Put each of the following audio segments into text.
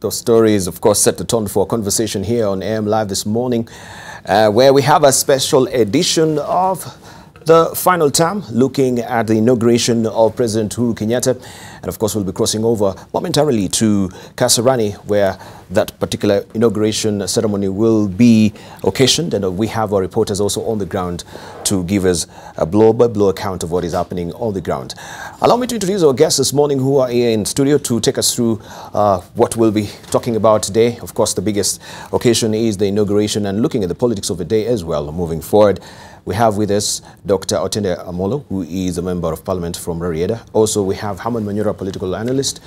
Those stories, of course, set the tone for a conversation here on AM Live this morning, where we have a special edition of the final term, looking at the inauguration of President Uhuru Kenyatta. And of course, we'll be crossing over momentarily to Kasarani, where that particular inauguration ceremony will be occasioned. And we have our reporters also on the ground to give us a blow-by-blow account of what is happening on the ground. Allow me to introduce our guests this morning who are here in studio to take us through what we'll be talking about today. Of course, the biggest occasion is the inauguration and looking at the politics of the day as well moving forward. We have with us Dr. Otiende Amollo, who is a member of parliament from Rarieda. Also, we have Herman Manyora, political analyst,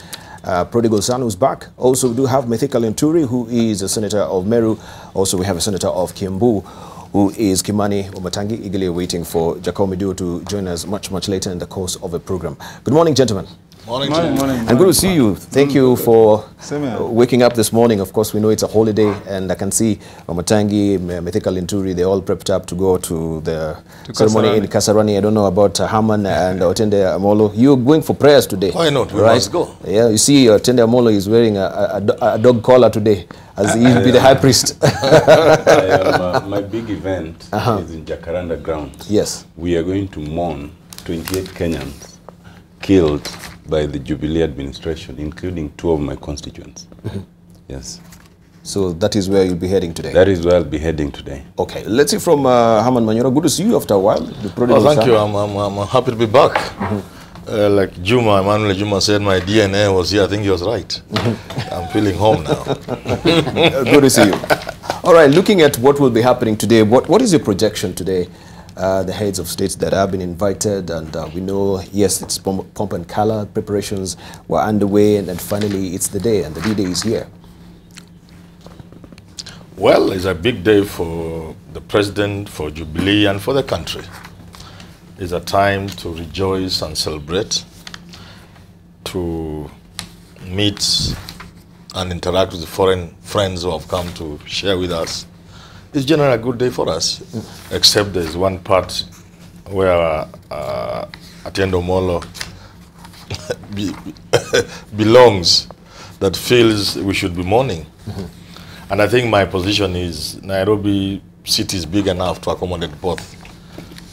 prodigal son who's back. Also, we do have Mithika Linturi, who is a senator of Meru. Also, we have a senator of Kiambu, who is Kimani Wamatangi, eagerly waiting for Jacob Medu to join us much later in the course of the program. Good morning, gentlemen. Morning. And good to see you. Thank you for waking up this morning. Of course, we know it's a holiday, and I can see Wamatangi, Mithika Linturi, they all prepped up to go to the ceremony in Kasarani. I don't know about Herman and Otiende Amollo. You're going for prayers today. Why not? We must go. Yeah, you see, Otiende Amollo is wearing a dog collar today, as he will be the high priest. My big event is in Jacaranda ground. Yes. We are going to mourn 28 Kenyans killed by the Jubilee administration, including 2 of my constituents. Yes. So that is where you'll be heading today? That is where I'll be heading today. Okay. Let's see from Herman Manyora. Good to see you after a while. Thank you. I'm happy to be back. Like Emmanuel Juma said, my DNA was here. I think he was right. I'm feeling home now. Good to see you. All right. Looking at what will be happening today, what is your projection today? The heads of states that have been invited, and we know, yes, it's pomp and color, preparations were underway, and then finally it's the day, and the D-Day is here. Well, it's a big day for the president, for Jubilee, and for the country. It's a time to rejoice and celebrate, to meet and interact with the foreign friends who have come to share with us. It's generally a good day for us, except there's one part where Otiende Amollo belongs that feels we should be mourning. And I think my position is Nairobi city is big enough to accommodate both.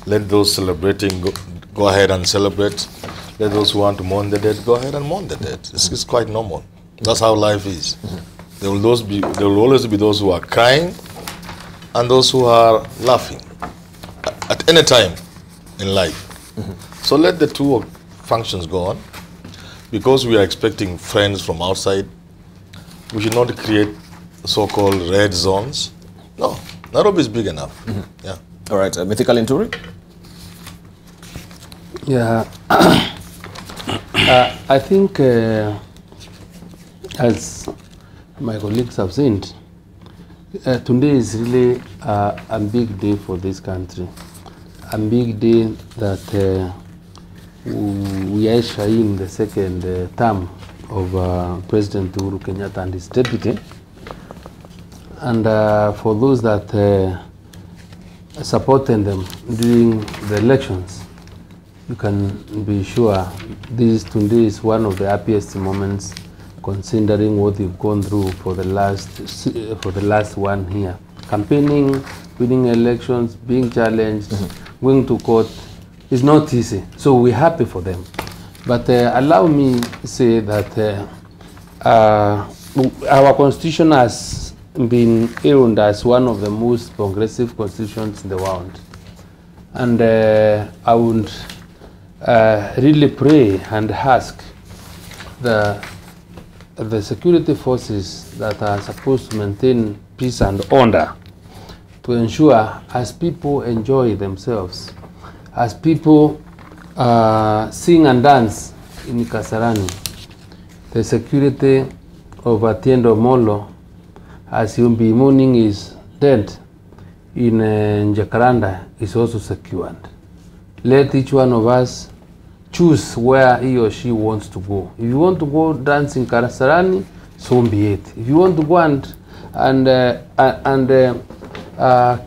Let those celebrating go ahead and celebrate. Let those who want to mourn the dead go ahead and mourn the dead. It's quite normal. That's how life is. There will always be those who are crying and those who are laughing at any time in life. So let the two functions go on. Because we are expecting friends from outside, we should not create so-called red zones. No, Nairobi is big enough. Yeah. All right, Mithika Linturi? Yeah, I think as my colleagues have said, today is really a big day for this country. A big day that we usher in the second term of President Uhuru Kenyatta and his deputy. And for those that supported them during the elections, you can be sure today is one of the happiest moments, considering what we've gone through for the last 1 year. Campaigning, winning elections, being challenged, going to court is not easy. So we're happy for them. But allow me to say that our constitution has been hailed as one of the most progressive constitutions in the world. And I would really pray and ask the security forces that are supposed to maintain peace and order to ensure, as people enjoy themselves, as people sing and dance in Kasarani, the security of Otiende Amollo, as he'll be mourning his dead in Jacaranda, is also secured. Let each one of us choose where he or she wants to go. If you want to go dance in Kasarani, so be it. If you want to go and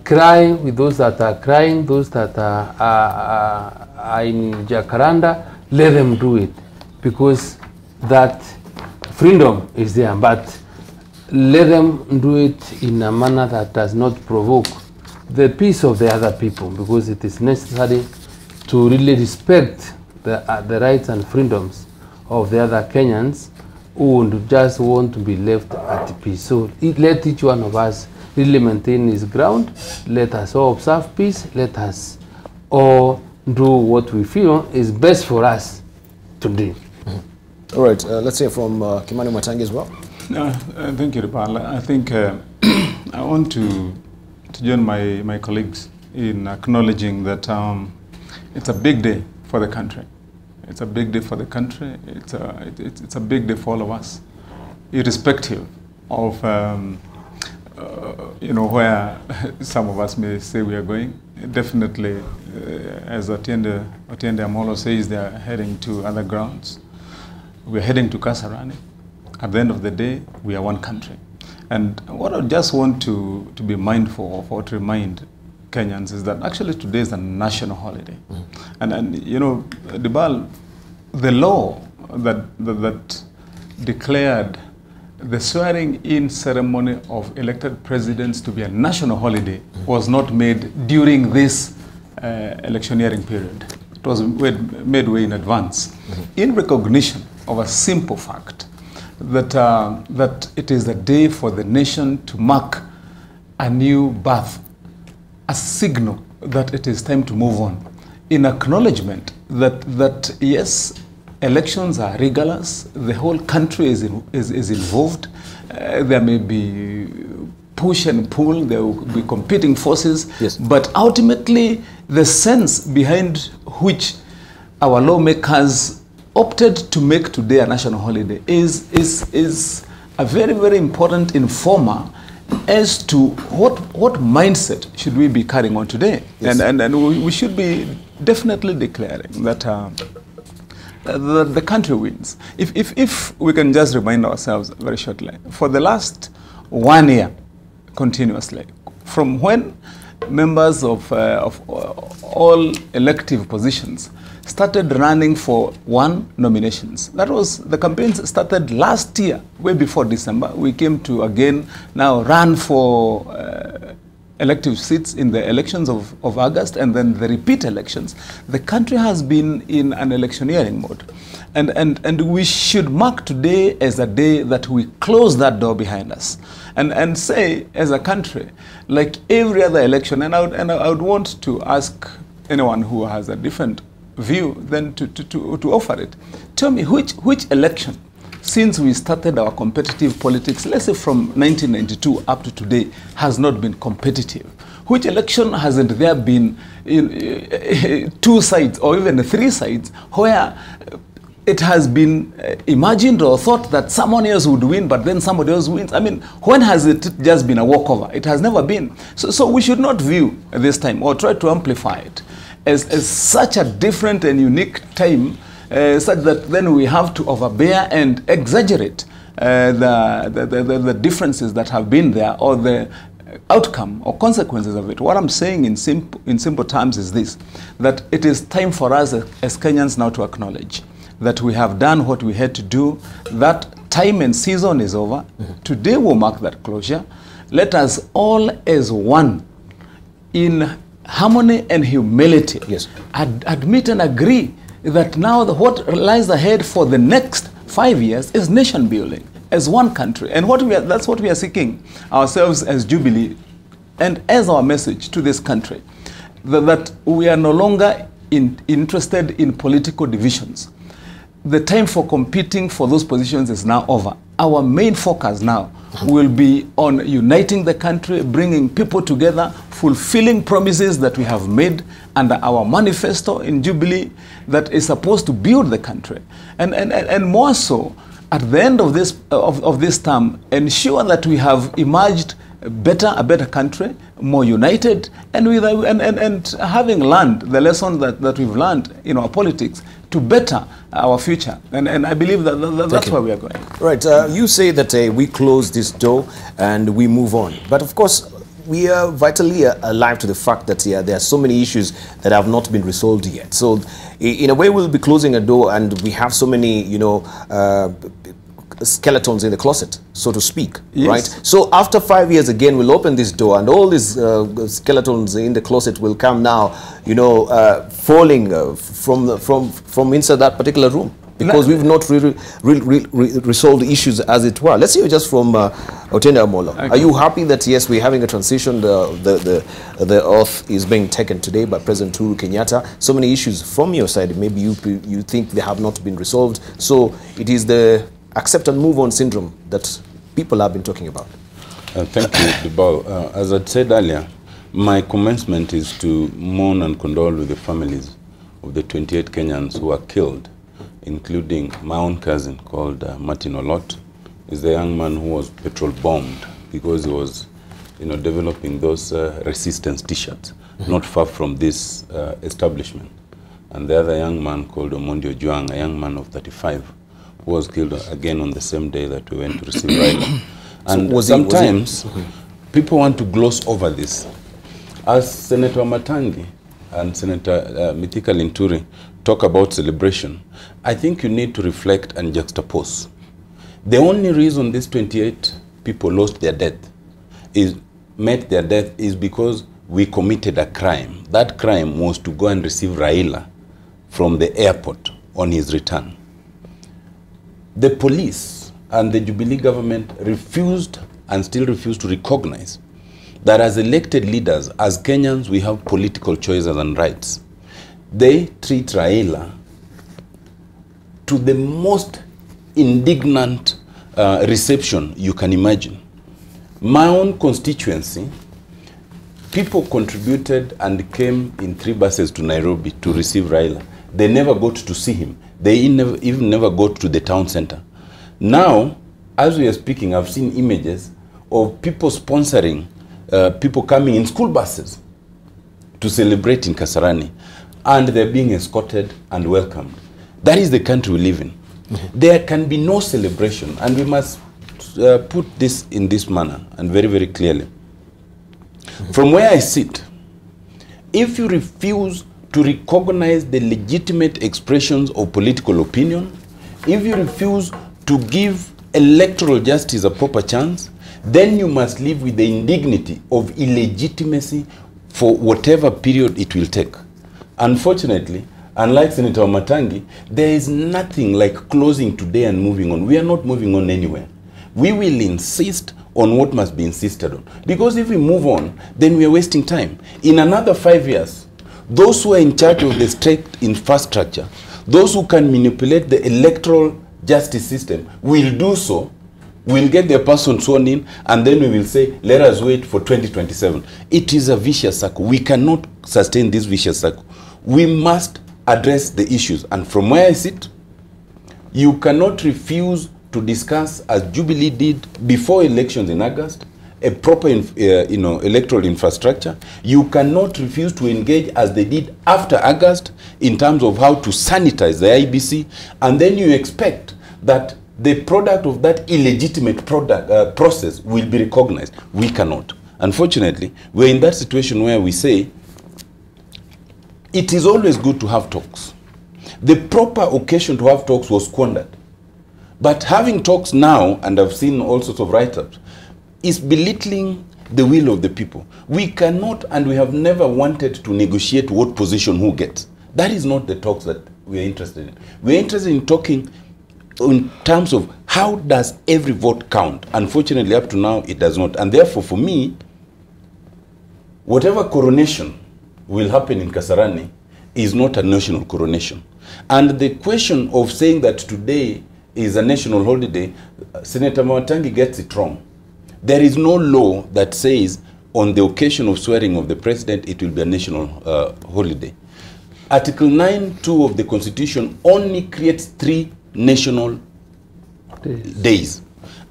cry with those that are crying, those that are in Jacaranda, let them do it, because that freedom is there. But let them do it in a manner that does not provoke the peace of the other people, because it is necessary to really respect the rights and freedoms of the other Kenyans who would just want to be left at peace. So let each one of us really maintain his ground. Let us all observe peace. Let us all do what we feel is best for us today. All right, let's hear from Kimani Wamatangi as well. Thank you, Debarl. I think I want to join my colleagues in acknowledging that it's a big day for the country. It's a big day for the country. It's a big day for all of us, irrespective of you know, where some of us may say we are going. Definitely, as Otiende Amollo says, they are heading to other grounds. We are heading to Kasarani. At the end of the day, we are one country. And what I just want to be mindful of, or to remind Kenyans, is that actually today is a national holiday. And you know, Debarl, the law that declared the swearing-in ceremony of elected presidents to be a national holiday was not made during this electioneering period. It was made way in advance, in recognition of a simple fact that, that it is a day for the nation to mark a new birth, a signal that it is time to move on, in acknowledgement that yes, elections are rigorous, the whole country is involved, there may be push and pull, there will be competing forces, yes. But ultimately the sense behind which our lawmakers opted to make today a national holiday is a very, very important informer as to what mindset should we be carrying on today. Yes. And we should be definitely declaring that the country wins. If we can just remind ourselves very shortly, for the last 1 year continuously, from when members of all elective positions started running for nominations. That was, the campaigns started last year, way before December. We came to again now run for elective seats in the elections of August, and then the repeat elections. The country has been in an electioneering mode. And we should mark today as a day that we close that door behind us. And say, as a country, like every other election, and I would want to ask anyone who has a different view then to offer it. Tell me, which election, since we started our competitive politics, let's say from 1992 up to today, has not been competitive? Which election hasn't there been two sides or even three sides where it has been imagined or thought that someone else would win, but then somebody else wins? I mean, when has it just been a walkover? It has never been. So we should not view this time or try to amplify it as such a different and unique time, such that then we have to overbear and exaggerate the differences that have been there, or the outcome or consequences of it. What I'm saying in simple terms is this, that it is time for us as Kenyans now to acknowledge that we have done what we had to do. That time and season is over. Today will mark that closure. Let us all as one, in harmony and humility, yes, admit and agree that now what lies ahead for the next 5 years is nation building as one country. And that's what we are seeking ourselves as Jubilee, and as our message to this country, that we are no longer interested in political divisions. The time for competing for those positions is now over. Our main focus now will be on uniting the country, bringing people together, fulfilling promises that we have made under our manifesto in Jubilee that is supposed to build the country. And more so, at the end of this term, ensure that we have emerged a better country, more united, and having learned the lesson that we've learned in our politics to better our future. And I believe that's where we are going. Right. You say that we close this door and we move on. But of course, we are vitally alive to the fact that there are so many issues that have not been resolved yet. So in a way, we'll be closing a door, and we have so many, skeletons in the closet, so to speak, Yes. right? So after 5 years again, we'll open this door and all these skeletons in the closet will come now, you know, falling from inside that particular room. Because we've not really resolved the issues as it were. Let's hear just from Otiende Amollo. Okay. Are you happy that, yes, we're having a transition, the oath is being taken today by President Uhuru Kenyatta? So many issues from your side, maybe you think they have not been resolved. So it is the accept and move on syndrome that people have been talking about. Thank you, Debarl. As I said earlier, my commencement is to mourn and condole with the families of the 28 Kenyans who were killed, including my own cousin called Martin Olot. Is the young man who was petrol bombed because he was, you know, developing those resistance t-shirts not far from this establishment. And the other young man called Omondio Juang, a young man of 35, who was killed again on the same day that we went to receive Raila. And So sometimes people want to gloss over this. As Senator Wamatangi and Senator Mithika Linturi talk about celebration, I think you need to reflect and juxtapose. The only reason these 28 people lost their death, met their death, is because we committed a crime. That crime was to go and receive Raila from the airport on his return. The police and the Jubilee government refused and still refuse to recognize that as elected leaders, as Kenyans, we have political choices and rights. They treat Raila to the most indignant reception you can imagine. My own constituency, people contributed and came in 3 buses to Nairobi to receive Raila. They never got to see him. They even never got to the town center. Now, as we are speaking, I've seen images of people sponsoring people coming in school buses to celebrate in Kasarani, and they're being escorted and welcomed. That is the country we live in. There can be no celebration, and we must put this in this manner and very, very clearly. From where I sit, if you refuse to recognize the legitimate expressions of political opinion, if you refuse to give electoral justice a proper chance, then you must live with the indignity of illegitimacy for whatever period it will take. Unfortunately, unlike Senator Wamatangi, there is nothing like closing today and moving on. We are not moving on anywhere. We will insist on what must be insisted on. Because if we move on, then we are wasting time. In another 5 years, those who are in charge of the state infrastructure, those who can manipulate the electoral justice system will do so. We'll get their person sworn in, and then we will say, let us wait for 2027. It is a vicious circle. We cannot sustain this vicious circle. We must address the issues. And from where I sit, you cannot refuse to discuss, as Jubilee did before elections in August, a proper electoral infrastructure. You cannot refuse to engage, as they did after August, in terms of how to sanitize the IBC, and then you expect that the product of that illegitimate process will be recognized. We cannot. Unfortunately, we're in that situation where we say, it is always good to have talks. The proper occasion to have talks was squandered. But having talks now, and I've seen all sorts of write-ups, is belittling the will of the people. We cannot, and we have never wanted to negotiate what position who gets. That is not the talks that we are interested in. We are interested in talking in terms of how does every vote count. Unfortunately, up to now, it does not. And therefore, for me, whatever coronation will happen in Kasarani is not a national coronation. And the question of saying that today is a national holiday, Senator Wamatangi gets it wrong. There is no law that says on the occasion of swearing of the president, it will be a national holiday. Article 9(2) of the Constitution only creates 3 national days.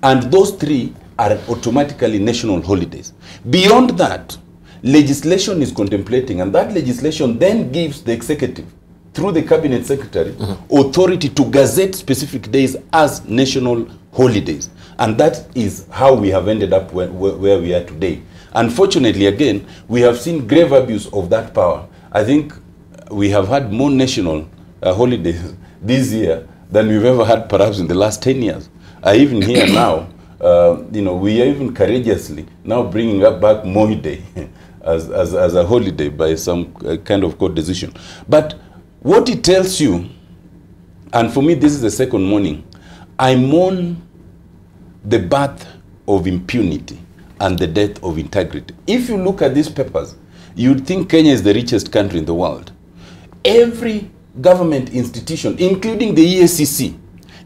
And those 3 are automatically national holidays. Beyond that, legislation is contemplating, and that legislation then gives the executive, through the cabinet secretary, authority to gazette specific days as national holidays. And that is how we have ended up where we are today. Unfortunately, again, we have seen grave abuse of that power. I think we have had more national holidays this year than we've ever had perhaps in the last 10 years. I even hear now, you know, we are even courageously now bringing up back Moi Day as a holiday by some kind of court decision. But what it tells you, and for me this is the second morning, I mourn the birth of impunity and the death of integrity. If you look at these papers, you'd think Kenya is the richest country in the world. Every government institution, including the EACC,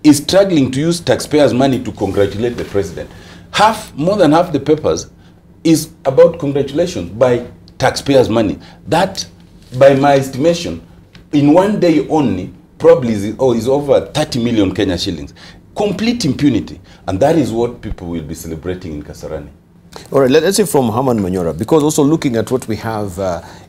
is struggling to use taxpayers' money to congratulate the president. More than half the papers is about congratulations by taxpayers' money. That, by my estimation, in one day only, probably is over 30 million Kenya shillings. Complete impunity. And that is what people will be celebrating in Kasarani. All right, let's see from Herman Manyora, because also looking at what we have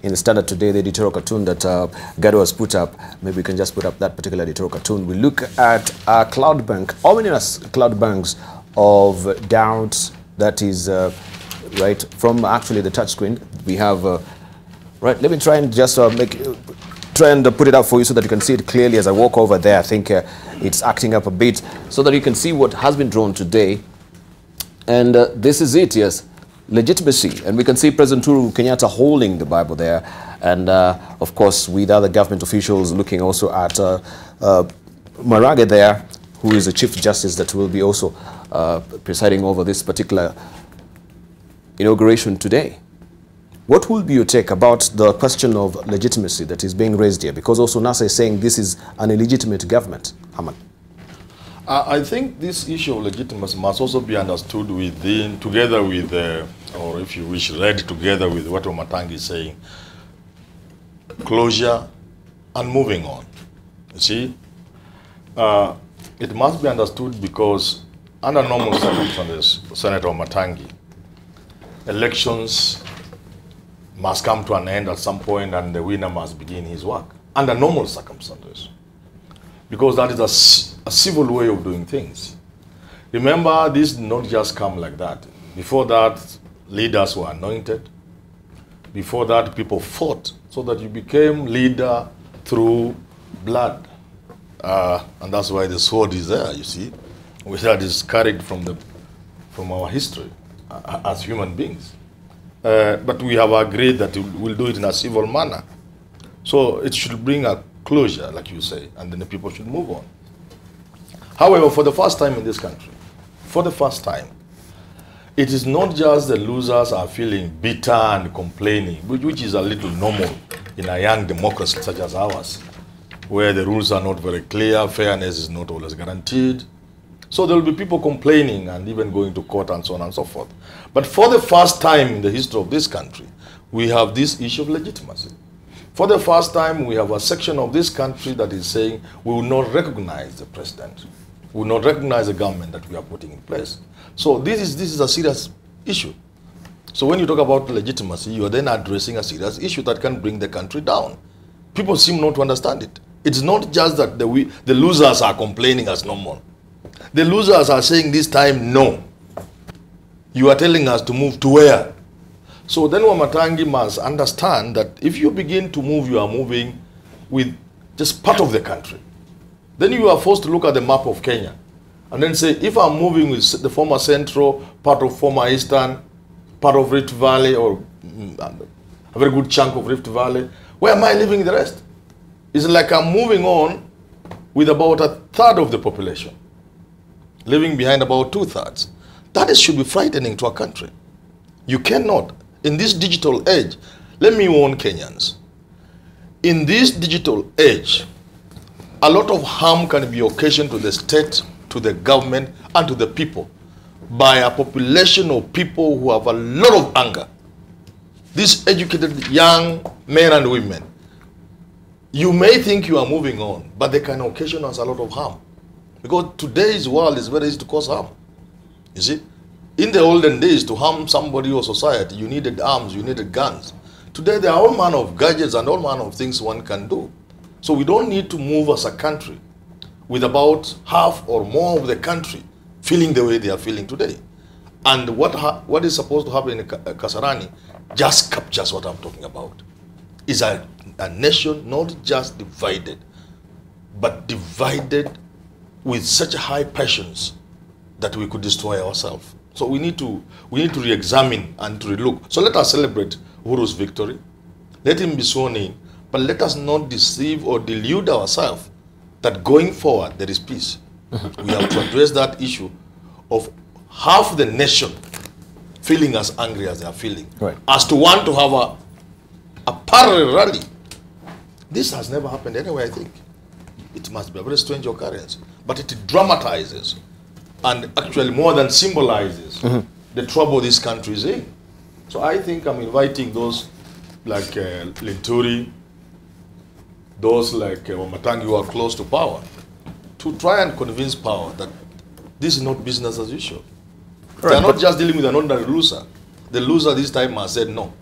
in the Standard today, the editorial cartoon that Gado has put up, maybe we can just put up that particular editorial cartoon. We look at a cloud bank, ominous cloud banks of doubts, that is, right, from actually the touch screen. We have, right, let me try and just try and put it up for you so that you can see it clearly as I walk over there. I think it's acting up a bit so that you can see what has been drawn today. And this is it, yes, legitimacy. And we can see President Uhuru Kenyatta holding the Bible there. And of course, with other government officials looking also at Marage there, who is the Chief Justice that will be also presiding over this particular inauguration today. What will be your take about the question of legitimacy that is being raised here? Because also NASA is saying this is an illegitimate government. Herman. I think this issue of legitimacy must also be understood together with, or if you wish, read together with what Wamatangi is saying, closure and moving on. You see, it must be understood because under normal circumstances, Senator Wamatangi, elections must come to an end at some point and the winner must begin his work under normal circumstances. Because that is a civil way of doing things. Remember, this did not just come like that. Before that, leaders were anointed. Before that, people fought so that you became leader through blood. And that's why the sword is there, you see. That is carried from our history as human beings. But we have agreed that we'll do it in a civil manner. So it should bring a closure, like you say, and then the people should move on. However, for the first time in this country, for the first time, it is not just the losers are feeling bitter and complaining, which is a little normal in a young democracy such as ours, where the rules are not very clear, fairness is not always guaranteed. So there will be people complaining and even going to court and so on and so forth. But for the first time in the history of this country, we have this issue of legitimacy. For the first time, we have a section of this country that is saying we will not recognize the president. We will not recognize the government that we are putting in place. So this is a serious issue. So when you talk about legitimacy, you are then addressing a serious issue that can bring the country down. People seem not to understand it. It's not just that the losers are complaining as normal. The losers are saying this time, no. You are telling us to move to where? So then Wamatangi must understand that if you begin to move, you are moving with just part of the country. Then you are forced to look at the map of Kenya and then say, if I'm moving with the former Central, part of former Eastern, part of Rift Valley, or a very good chunk of Rift Valley, where am I leaving the rest? It's like I'm moving on with about a third of the population, leaving behind about 2/3. That should be frightening to a country. You cannot. In this digital age, let me warn Kenyans. In this digital age, a lot of harm can be occasioned to the state, to the government, and to the people by a population of people who have a lot of anger. These educated young men and women, you may think you are moving on, but they can occasion us a lot of harm. Because today's world is very easy to cause harm. You see? In the olden days, to harm somebody or society, you needed arms, you needed guns. Today, there are all manner of gadgets and all manner of things one can do. So we don't need to move as a country with about half or more of the country feeling the way they are feeling today. And what is supposed to happen in Kasarani just captures what I'm talking about. Is a nation not just divided, but divided with such high passions that we could destroy ourselves. So we need to re-examine and to relook. So let us celebrate Uhuru's victory. Let him be sworn in, but let us not deceive or delude ourselves that going forward there is peace. We have to address that issue of half the nation feeling as angry as they are feeling, right, as to want to have a parallel rally. This has never happened anywhere, I think. It must be a very strange occurrence, but it dramatizes and actually more than symbolizes the trouble this country is in. So I think I'm inviting those like Linturi, those like Wamatangi who are close to power, to try and convince power that this is not business as usual. Right. They are not just dealing with an ordinary loser. The loser this time has said no.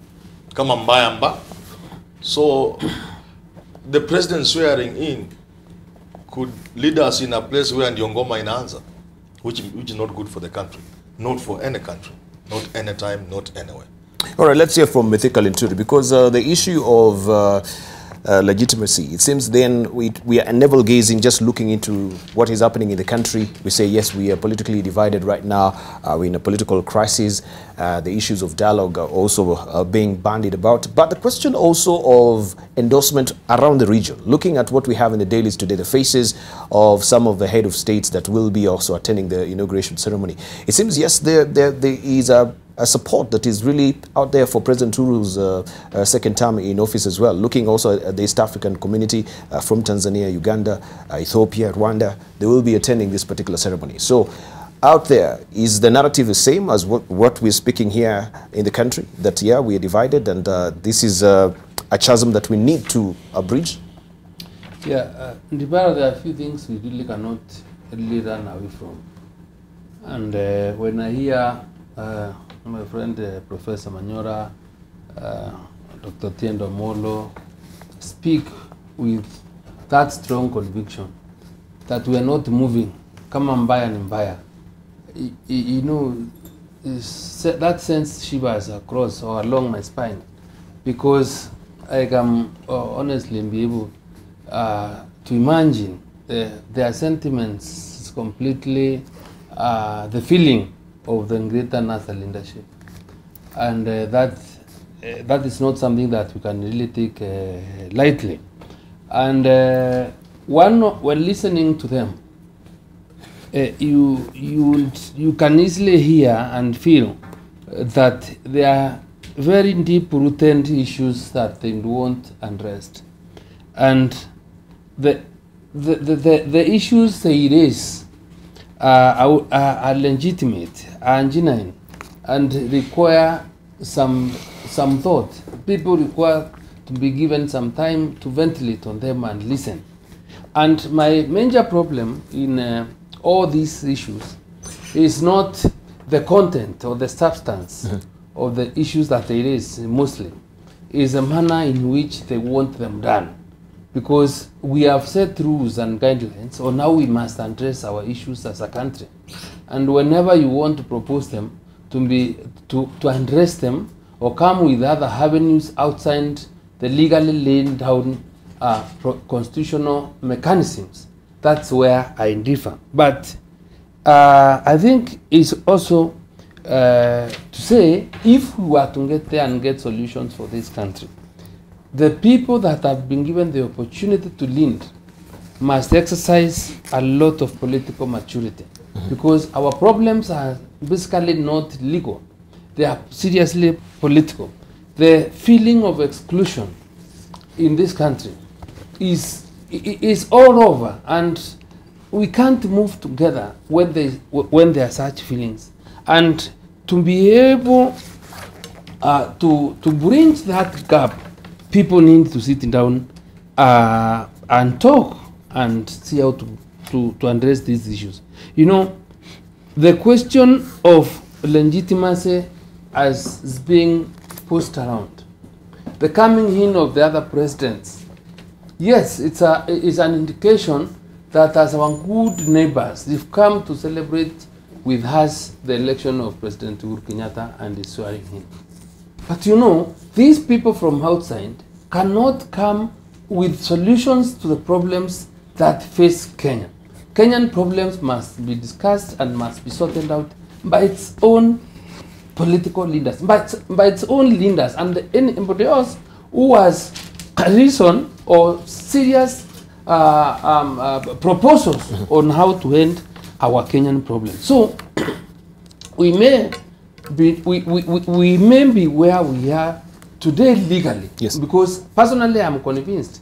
Come and buy and buy. So the president swearing in could lead us in a place where Ndiongoma in answer, which is not good for the country, not for any country, not anytime, not anywhere. All right, let's hear from Mithika Linturi, because the issue of legitimacy, it seems then we are navel-gazing, just looking into what is happening in the country. We say, yes, we are politically divided right now. We're in a political crisis. The issues of dialogue are also being bandied about. But the question also of endorsement around the region, looking at what we have in the dailies today, the faces of some of the head of states that will be also attending the inauguration ceremony. It seems, yes, there is a support that is really out there for President Uhuru's second term in office as well. Looking also at the East African community from Tanzania, Uganda, Ethiopia, Rwanda, they will be attending this particular ceremony. So out there, is the narrative the same as what we're speaking here in the country? That, yeah, we are divided and this is a chasm that we need to bridge? Yeah, Debarl, there are a few things we really cannot really run away from. And when I hear my friend Professor Manyora, Dr. Otiende Amollo speak with that strong conviction that we are not moving, come and buy and buy. You know, that sense shivers across or along my spine, because I can honestly be able to imagine their sentiments is completely the feeling of the greater NASA leadership, and that is not something that we can really take lightly. And when listening to them, you can easily hear and feel that there are very deep-rooted issues that they want addressed, and the issues they raise are legitimate and genuine and require some thought. People require to be given some time to ventilate on them and listen. And my major problem in all these issues is not the content or the substance of the issues that they raise mostly, is the manner in which they want them done. Because we have set rules and guidelines on how we must address our issues as a country. And whenever you want to propose them, to address them or come with other avenues outside the legally laid down constitutional mechanisms, that's where I differ. But I think it's also to say, if we were to get there and get solutions for this country, the people that have been given the opportunity to lead must exercise a lot of political maturity, because our problems are basically not legal. They are seriously political. The feeling of exclusion in this country is all over, and we can't move together when there are such feelings. And to be able to bridge that gap, people need to sit down and talk and see how to address these issues. You know, the question of legitimacy as is being pushed around, the coming in of the other presidents, yes, it's an indication that as our good neighbors, they've come to celebrate with us the election of President Uhuru Kenyatta and the swearing in. But you know, these people from outside cannot come with solutions to the problems that face Kenya. Kenyan problems must be discussed and must be sorted out by its own political leaders, by its own leaders, and anybody else who has a reason or serious proposals on how to end our Kenyan problem. So we may be where we are today legally, yes, because personally I'm convinced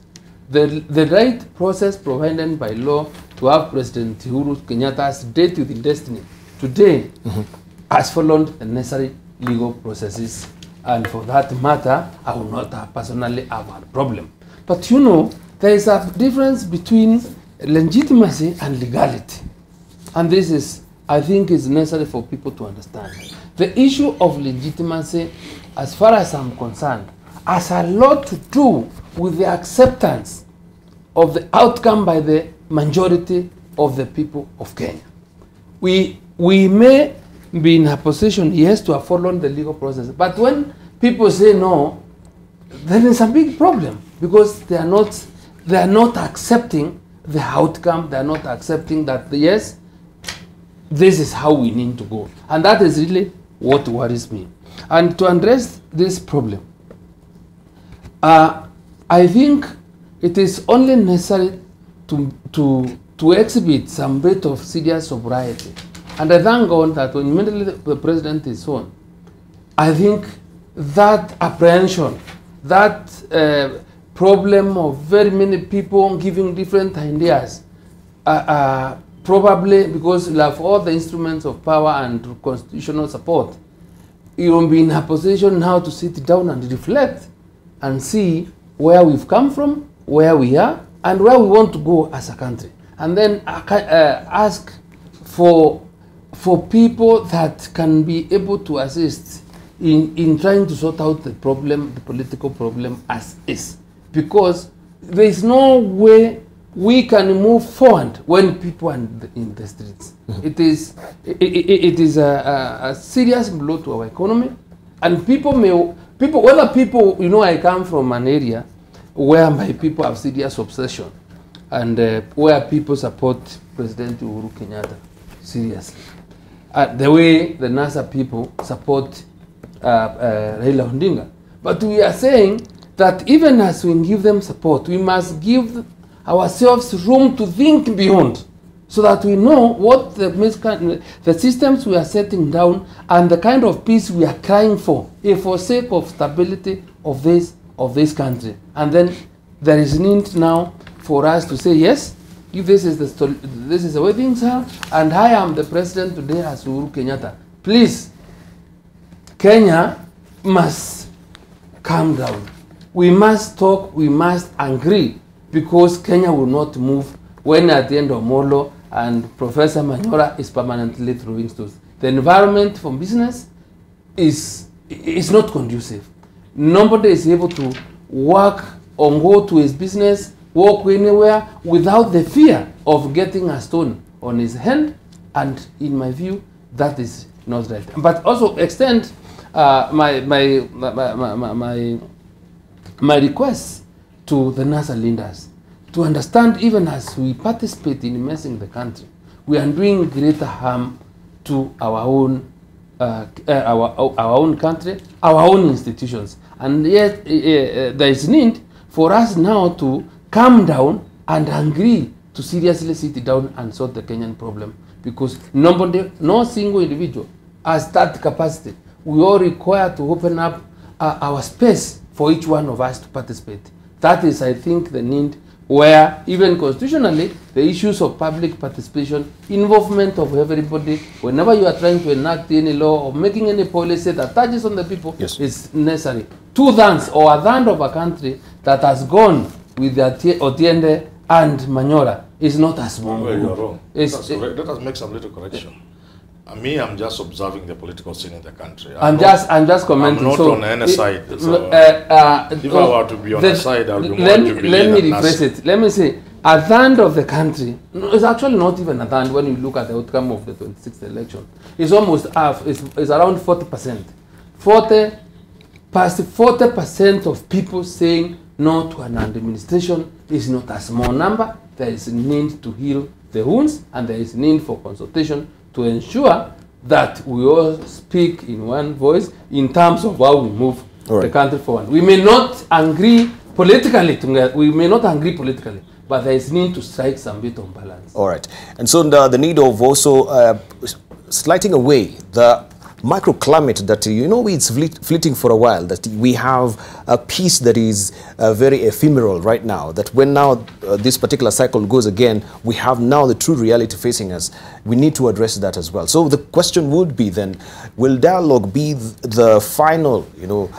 the right process provided by law to have President Uhuru Kenyatta's date within destiny today has followed the necessary legal processes, and for that matter, I will not personally have a problem. But you know, there is a difference between legitimacy and legality, and this is, I think, is necessary for people to understand. The issue of legitimacy, as far as I'm concerned, has a lot to do with the acceptance of the outcome by the majority of the people of Kenya. We may be in a position, yes, to have followed the legal process, but when people say no, then it's a big problem, because they are not accepting the outcome. They are not accepting that, yes, this is how we need to go, and that is really what worries me. And to address this problem, I think it is only necessary to exhibit some bit of serious sobriety. And I thank God that when immediately the president is on, I think that apprehension, that problem of very many people giving different ideas, probably because you have all the instruments of power and constitutional support, you will be in a position now to sit down and reflect and see where we've come from, where we are, and where we want to go as a country. And then ask for people that can be able to assist in trying to sort out the problem, the political problem as is. Because there is no way we can move forward when people are in the streets. It is a serious blow to our economy, and whether people, you know, I come from an area where my people have serious obsession, and where people support President Uhuru Kenyatta seriously. The way the NASA people support Raila Odinga. But we are saying that even as we give them support, we must give ourselves room to think beyond, so that we know what the systems we are setting down and the kind of peace we are crying for sake of stability of this country. And then there is need now for us to say, yes, if this is the way things are, and I am the president today as Uhuru Kenyatta, please, Kenya must calm down. We must talk, we must agree, because Kenya will not move when at the end of Amollo and Professor Manyora is permanently throwing stones. The environment for business is not conducive. Nobody is able to work or go to his business, walk anywhere without the fear of getting a stone on his hand, and in my view, that is not right. But also extend my request to the NASA leaders to understand, even as we participate in immersing the country, we are doing greater harm to our own country, our own institutions, and yet there is need for us now to calm down and agree to seriously sit down and solve the Kenyan problem, because no single individual has that capacity. We all require to open up our space for each one of us to participate. That is, I think, the need, where even constitutionally, the issues of public participation, involvement of everybody, whenever you are trying to enact any law or making any policy that touches on the people, yes, is necessary. 2/3 or 1/3 of a country that has gone with the Otiende and Manyora is not a small group. Well, you're wrong. Let us make some little correction. I'm just observing the political scene in the country. I'm just commenting. I'm not on any side. So if I were to be on a side, I would be more Jubilee. Let me rephrase it. Let me say, 1/3 of the country, it's actually not even 1/3 when you look at the outcome of the 26th election. It's almost half, it's around 40%. 40% of people saying no to an administration is not a small number. There is a need to heal the wounds, and there is need for consultation to ensure that we all speak in one voice in terms of how we move the country forward. We may not agree politically, but there is need to strike some bit of balance. All right. And so the need of also slighting away the microclimate that, you know, it's fleeting for a while, that we have a peace that is very ephemeral right now, that when now this particular cycle goes again, we have now the true reality facing us. We need to address that as well. So the question would be then, will dialogue be the final, you know,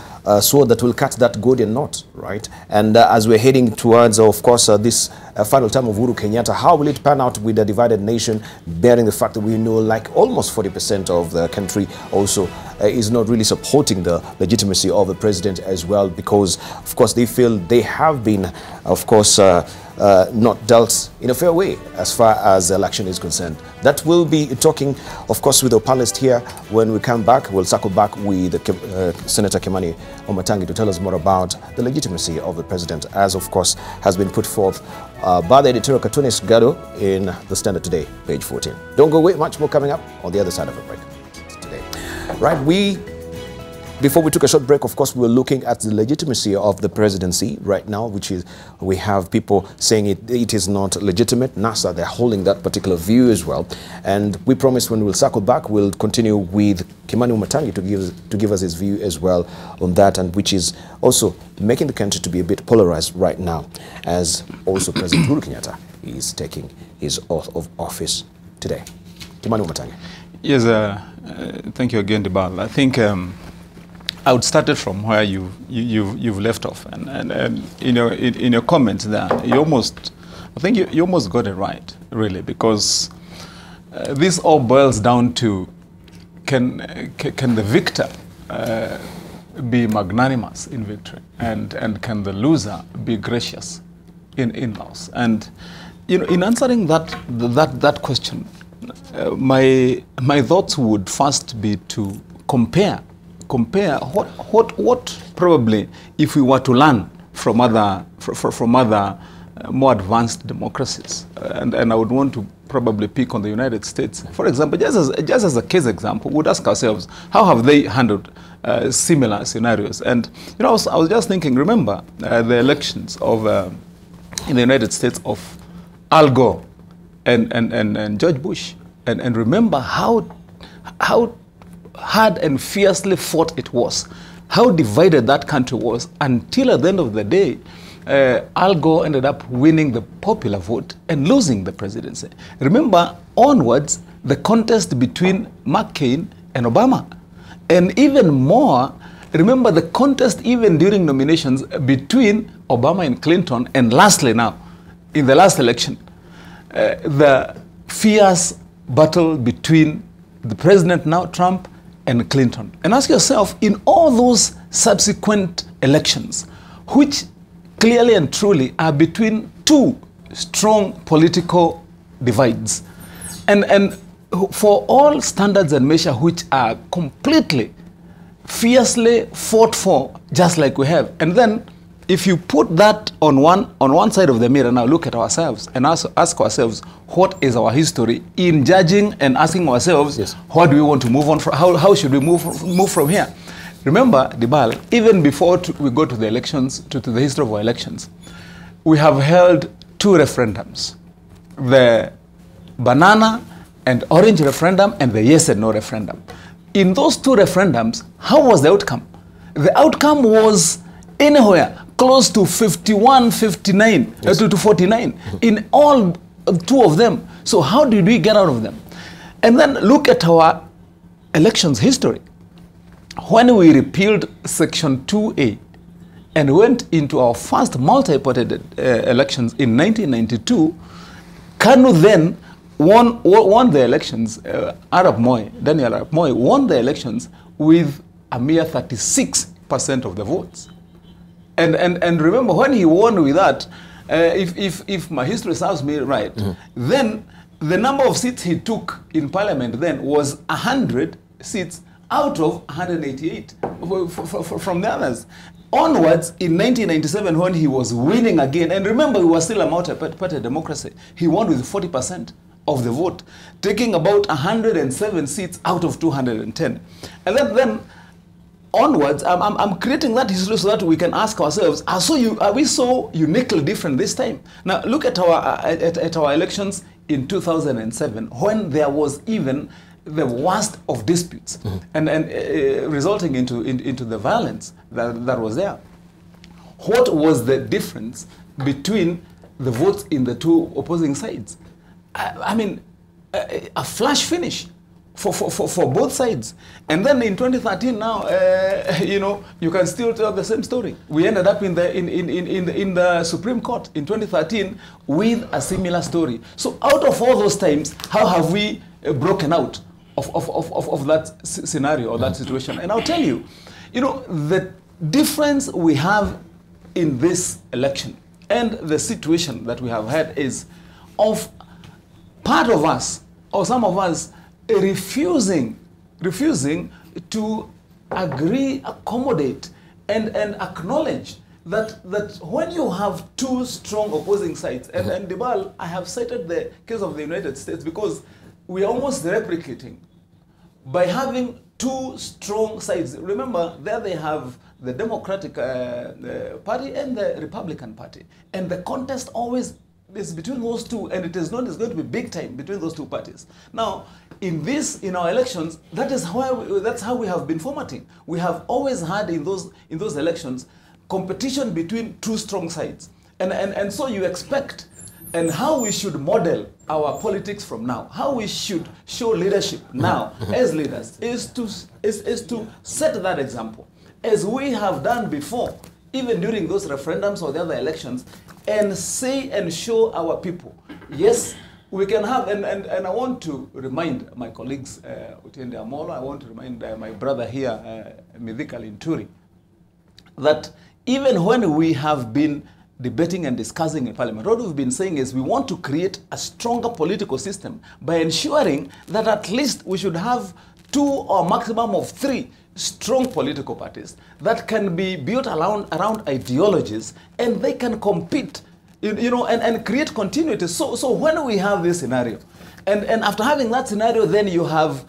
sword that will cut that Gordian knot, right? And as we're heading towards, of course, this final term of Uhuru Kenyatta, how will it pan out with a divided nation, bearing the fact that we know like almost 40% of the country also is not really supporting the legitimacy of the president as well, because, of course, they feel they have been, of course, not dealt in a fair way as far as the election is concerned. That will be talking, of course, with the panelist here. When we come back, we'll circle back with Senator Kimani Wamatangi to tell us more about the legitimacy of the president, as, of course, has been put forth by the editorial cartoonist Gado in The Standard today, page 14. Don't go away, much more coming up on the other side of the break today. Right, before we took a short break, of course, we were looking at the legitimacy of the presidency right now, which is, we have people saying it is not legitimate. NASA, they're holding that particular view as well. And we promised when we'll circle back, we'll continue with Kimani Wamatangi to give us his view as well on that, and which is also making the country to be a bit polarized right now, as also President Uhuru Kenyatta is taking his oath of office today. Kimani Wamatangi. Yes, thank you again, Debarl. I think I would start it from where you've left off, and in your comments there, I think you almost got it right, really, because this all boils down to can the victor be magnanimous in victory, and can the loser be gracious in loss? And in answering that question, my thoughts would first be to compare what probably, if we were to learn from other more advanced democracies, and I would want to probably pick on the United States, for example, just as a case example, we'd ask ourselves, how have they handled similar scenarios? And I was just thinking, remember the elections of in the United States of Al Gore and George Bush, and remember how hard and fiercely fought it was, how divided that country was, until at the end of the day, Al Gore ended up winning the popular vote and losing the presidency. Remember, onwards, the contest between McCain and Obama. And even more, remember the contest even during nominations between Obama and Clinton, and lastly now, in the last election, the fierce battle between the president now, Trump, and Clinton. And ask yourself, in all those subsequent elections, which clearly and truly are between two strong political divides, and for all standards and measures which are completely, fiercely fought for, just like we have. And then, if you put that on one side of the mirror, now look at ourselves and ask ourselves, what is our history in judging and asking ourselves, yes, what do we want to move on from? How should we move from here? Remember, Debarl, even before we go to the elections, to the history of our elections, we have held two referendums: the banana and orange referendum and the yes and no referendum. In those two referendums, how was the outcome? The outcome was anywhere close to 51, 59, yes, to 49 in all two of them. So how did we get out of them? And then look at our elections history. When we repealed Section 2A and went into our first multi-party elections in 1992, Kanu then won the elections. Daniel Arap Moi won the elections with a mere 36% of the votes. And remember, when he won with that, if my history serves me right, then the number of seats he took in parliament then was 100 seats out of 188 from the others. onwards, in 1997, when he was winning again, and remember, we were still a multi-party democracy, he won with 40% of the vote, taking about 107 seats out of 210. And then onwards, I'm creating that history so that we can ask ourselves, are we so uniquely different this time? Now, look at our elections in 2007, when there was even the worst of disputes, and resulting into the violence that was there. What was the difference between the votes in the two opposing sides? I mean, a flash finish for both sides. And then in 2013 now, you know, you can still tell the same story. We ended up in the Supreme Court in 2013 with a similar story. So out of all those times, how have we broken out of that scenario or that situation? And I'll tell you, you know, the difference we have in this election and the situation that we have had is of part of us, or some of us, refusing to agree, accommodate, and acknowledge that when you have two strong opposing sides, and Debarl, I have cited the case of the United States because we are almost replicating by having two strong sides. Remember, there they have the Democratic Party and the Republican Party, and the contest always is between those two, and it is known it's going to be big time between those two parties. Now, in our elections, that's how we have been formatting. We have always had in those elections competition between two strong sides, and so you expect, and how we should model our politics from now, how we should show leadership now as leaders, is to set that example, as we have done before, even during those referendums or the other elections, and say and show our people, yes, we can have, and I want to remind my colleagues, Otiende Amollo, I want to remind my brother here, Mithika Linturi, that even when we have been debating and discussing in Parliament, what we've been saying is we want to create a stronger political system by ensuring that at least we should have 2 or maximum of 3 strong political parties that can be built around ideologies, and they can compete, you know, and create continuity. So when we have this scenario, and after having that scenario, then you have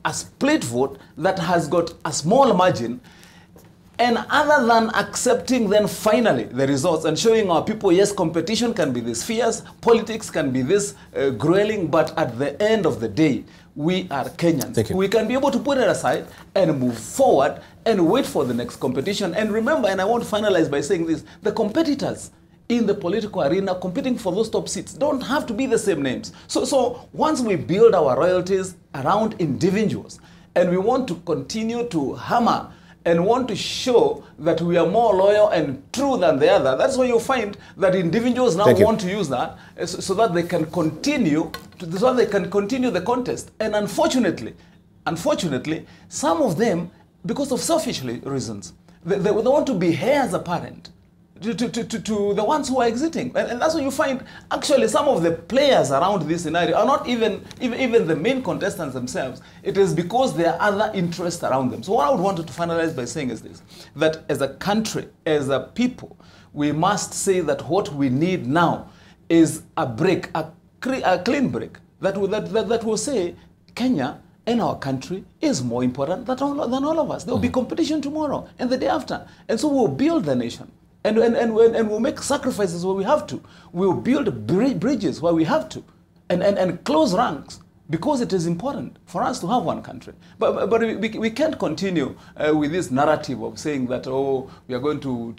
a split vote that has got a small margin. And other than accepting then finally the results and showing our people, yes, competition can be this fierce, politics can be this grueling, but at the end of the day, we are Kenyans. Thank you. We can be able to put it aside and move forward and wait for the next competition. And remember, and I want to finalize by saying this, the competitors in the political arena competing for those top seats don't have to be the same names. So once we build our royalties around individuals, and we want to continue to hammer and want to show that we are more loyal and true than the other, that's why you find that individuals now want to use that so that they can continue the contest. And unfortunately, some of them, because of selfish reasons, they want to be heirs apparent to the ones who are exiting. And that's why you find actually some of the players around this scenario are not even the main contestants themselves. It is because there are other interests around them. So what I would want to finalize by saying is this, that as a country, as a people, we must say that what we need now is a break, a clean break, that will say Kenya and our country is more important than all of us. There will be competition tomorrow and the day after. And so we'll build the nation. And we'll make sacrifices where we have to. We'll build bridges where we have to. And close ranks, because it is important for us to have one country. But we can't continue with this narrative of saying that, oh, we are going to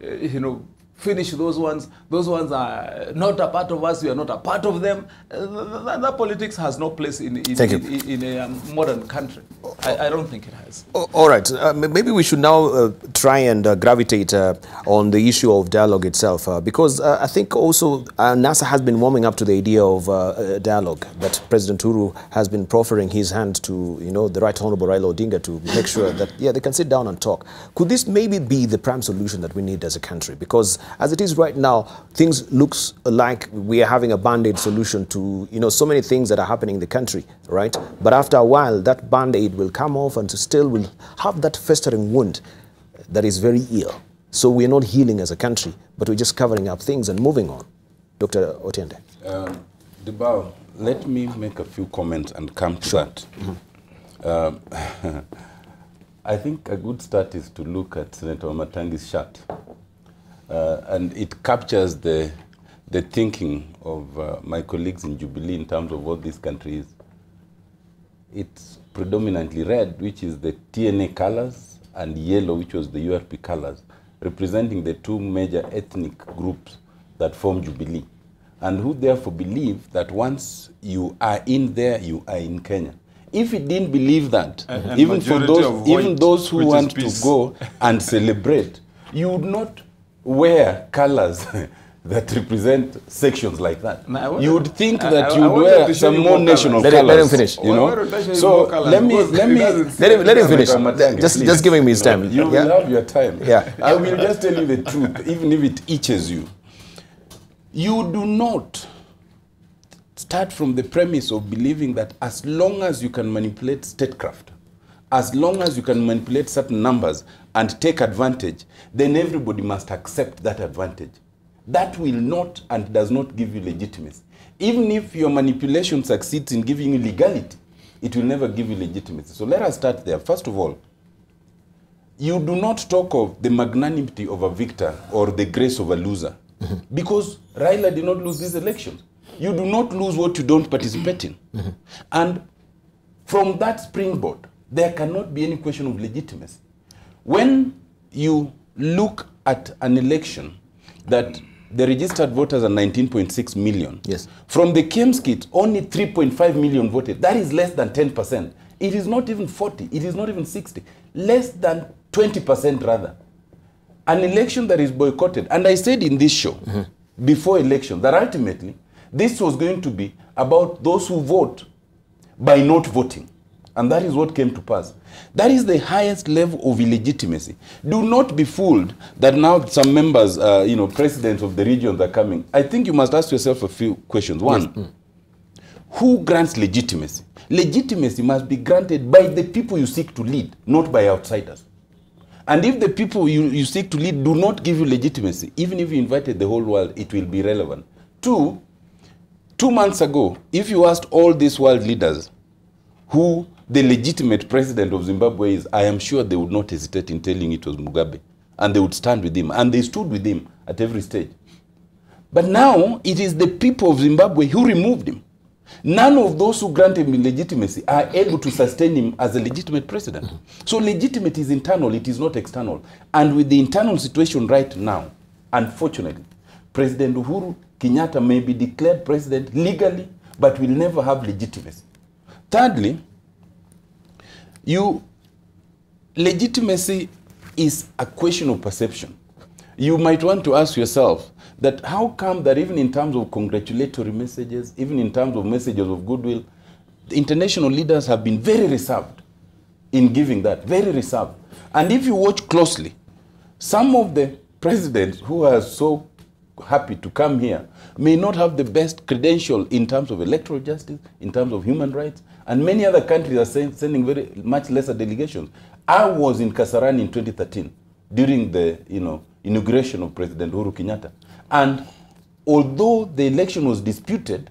you know, finish those ones. Those ones are not a part of us. We are not a part of them. That politics has no place in a modern country. I don't think it has. All right. Maybe we should now try and gravitate on the issue of dialogue itself, because I think also NASA has been warming up to the idea of dialogue, that President Uhuru has been proffering his hand to, you know, the Right Honorable Raila Odinga to make sure that, yeah, they can sit down and talk. Could this maybe be the prime solution that we need as a country? Because as it is right now, things looks like we are having a band-aid solution to, you know, so many things that are happening in the country, right? But after a while, that band-aid will come off and still will have that festering wound. that is very ill. So we're not healing as a country, but we're just covering up things and moving on. Dr. Otiende. Debarl, let me make a few comments and come to that. I think a good start is to look at Senator Wamatangi's chart. And it captures the thinking of my colleagues in Jubilee in terms of what this country is. It's predominantly red, which is the TNA colors, and yellow, which was the URP colors, representing the two major ethnic groups that form Jubilee, and who therefore believe that once you are in there, you are in Kenya. If it didn't believe that, and even for those who want to peace. go and celebrate, you would not wear colors that represent sections like that. No, you would think I that you would wanted to wear show some you more more national colours. colors. Let him finish. You know? Why don't I show you So more colours? let me Because it doesn't- Let him finish. Senator Wamatangi, Just please. giving me his time. You will have your time. Yeah. I will just tell you the truth, even if it itches you. You do not start from the premise of believing that as long as you can manipulate statecraft, as long as you can manipulate certain numbers and take advantage, then everybody must accept that advantage. That will not and does not give you legitimacy. Even if your manipulation succeeds in giving you legality, it will never give you legitimacy. So let us start there. First of all, you do not talk of the magnanimity of a victor or the grace of a loser. Because Raila did not lose these elections. You do not lose what you don't participate in. And from that springboard, there cannot be any question of legitimacy. When you look at an election that the registered voters are 19.6 million. Yes. From the KM's kit, only 3.5 million voted. That is less than 10%. It is not even 40. It is not even 60. Less than 20% rather. An election that is boycotted. And I said in this show, before election, that ultimately, this was going to be about those who vote by not voting. And that is what came to pass. That is the highest level of illegitimacy. Do not be fooled that now some members, presidents of the regions are coming. I think you must ask yourself a few questions. One, who grants legitimacy? Legitimacy must be granted by the people you seek to lead, not by outsiders. And if the people you seek to lead do not give you legitimacy, even if you invited the whole world, it will be irrelevant. 2 months ago, if you asked all these world leaders who the legitimate president of Zimbabwe is, I am sure they would not hesitate in telling it was Mugabe. And they would stand with him. And they stood with him at every stage. But now, it is the people of Zimbabwe who removed him. None of those who granted him legitimacy are able to sustain him as a legitimate president. So legitimate is internal, it is not external. And with the internal situation right now, unfortunately, President Uhuru Kenyatta may be declared president legally, but will never have legitimacy. Thirdly, legitimacy is a question of perception. You might want to ask yourself that how come that even in terms of congratulatory messages, even in terms of messages of goodwill, the international leaders have been very reserved in giving that, very reserved. And if you watch closely, some of the presidents who are so happy to come here may not have the best credential in terms of electoral justice, in terms of human rights, and many other countries are sending very much lesser delegations. I was in Kasarani in 2013 during the inauguration of President Uhuru Kenyatta. And although the election was disputed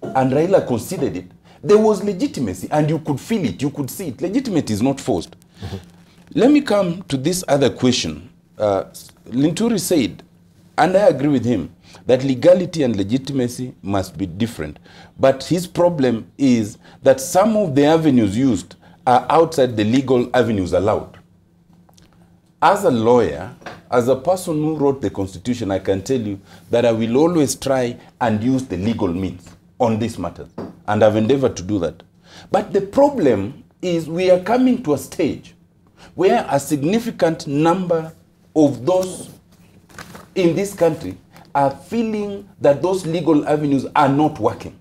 and Raila conceded it, there was legitimacy and you could feel it, you could see it. Legitimacy is not forced. Let me come to this other question. Linturi said, and I agree with him, that legality and legitimacy must be different. But his problem is that some of the avenues used are outside the legal avenues allowed. As a lawyer, as a person who wrote the Constitution, I can tell you that I will always try and use the legal means on these matters. And I've endeavored to do that. But the problem is we are coming to a stage where a significant number of those in this country are feeling that those legal avenues are not working.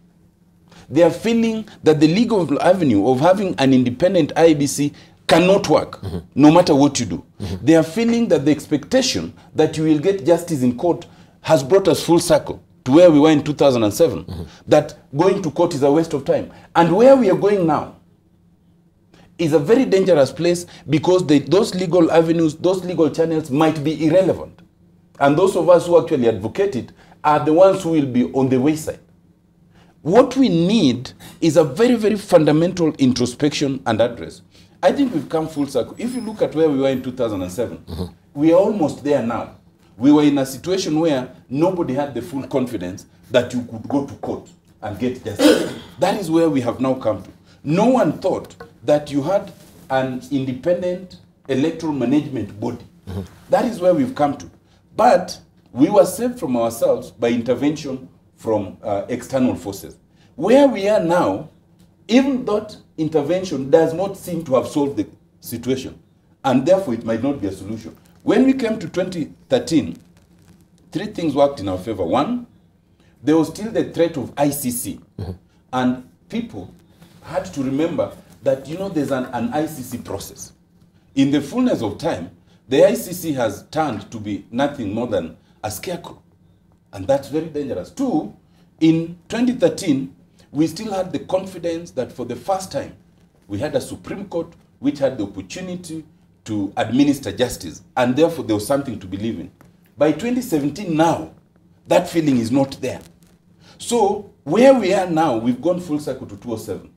They are feeling that the legal avenue of having an independent IEBC cannot work, no matter what you do. They are feeling that the expectation that you will get justice in court has brought us full circle to where we were in 2007, that going to court is a waste of time. And where we are going now is a very dangerous place because those legal avenues, those legal channels might be irrelevant. And those of us who actually advocate it are the ones who will be on the wayside. What we need is a very, very fundamental introspection and address. I think we've come full circle. If you look at where we were in 2007, we are almost there now. We were in a situation where nobody had the full confidence that you could go to court and get justice. That is where we have now come to. No one thought that you had an independent electoral management body. That is where we've come to. But we were saved from ourselves by intervention from external forces. Where we are now, even that intervention does not seem to have solved the situation, and therefore it might not be a solution. When we came to 2013, three things worked in our favor. One, there was still the threat of ICC, and people had to remember that, you know, there's an ICC process. In the fullness of time, the ICC has turned to be nothing more than a scarecrow. And that's very dangerous. Two, in 2013, we still had the confidence that for the first time, we had a Supreme Court which had the opportunity to administer justice, and therefore there was something to believe in. By 2017 now, that feeling is not there. So where we are now, we've gone full circle to 2007.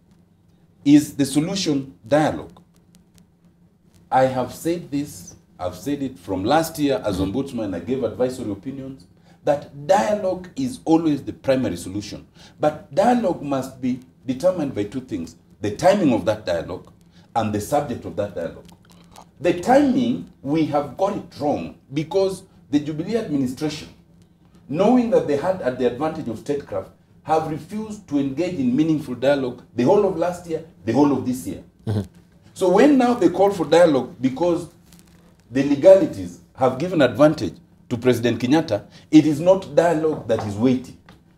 Is the solution dialogue? I have said this, I've said it from last year as ombudsman, I gave advisory opinions, that dialogue is always the primary solution. But dialogue must be determined by two things: the timing of that dialogue and the subject of that dialogue. The timing, we have got it wrong because the Jubilee administration, knowing that they had at the advantage of statecraft, have refused to engage in meaningful dialogue the whole of last year, the whole of this year. So when now they call for dialogue because the legalities have given advantage to President Kenyatta, it is not dialogue that is weighty.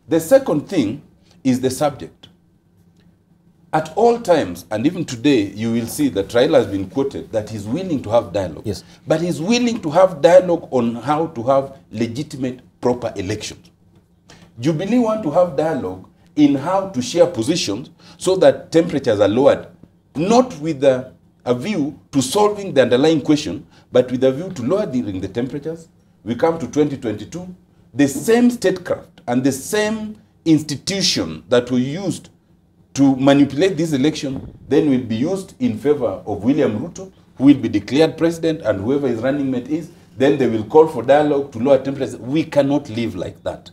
The second thing is the subject. At all times, and even today, you will see that Raila has been quoted that he's willing to have dialogue. Yes. But he's willing to have dialogue on how to have legitimate, proper elections. Jubilee want to have dialogue in how to share positions so that temperatures are lowered, not with a view to solving the underlying question, but with a view to lowering the temperatures. We come to 2022, the same statecraft and the same institution that were used to manipulate this election then will be used in favor of William Ruto, who will be declared president, and whoever his running mate is, then they will call for dialogue to lower temperatures. We cannot live like that.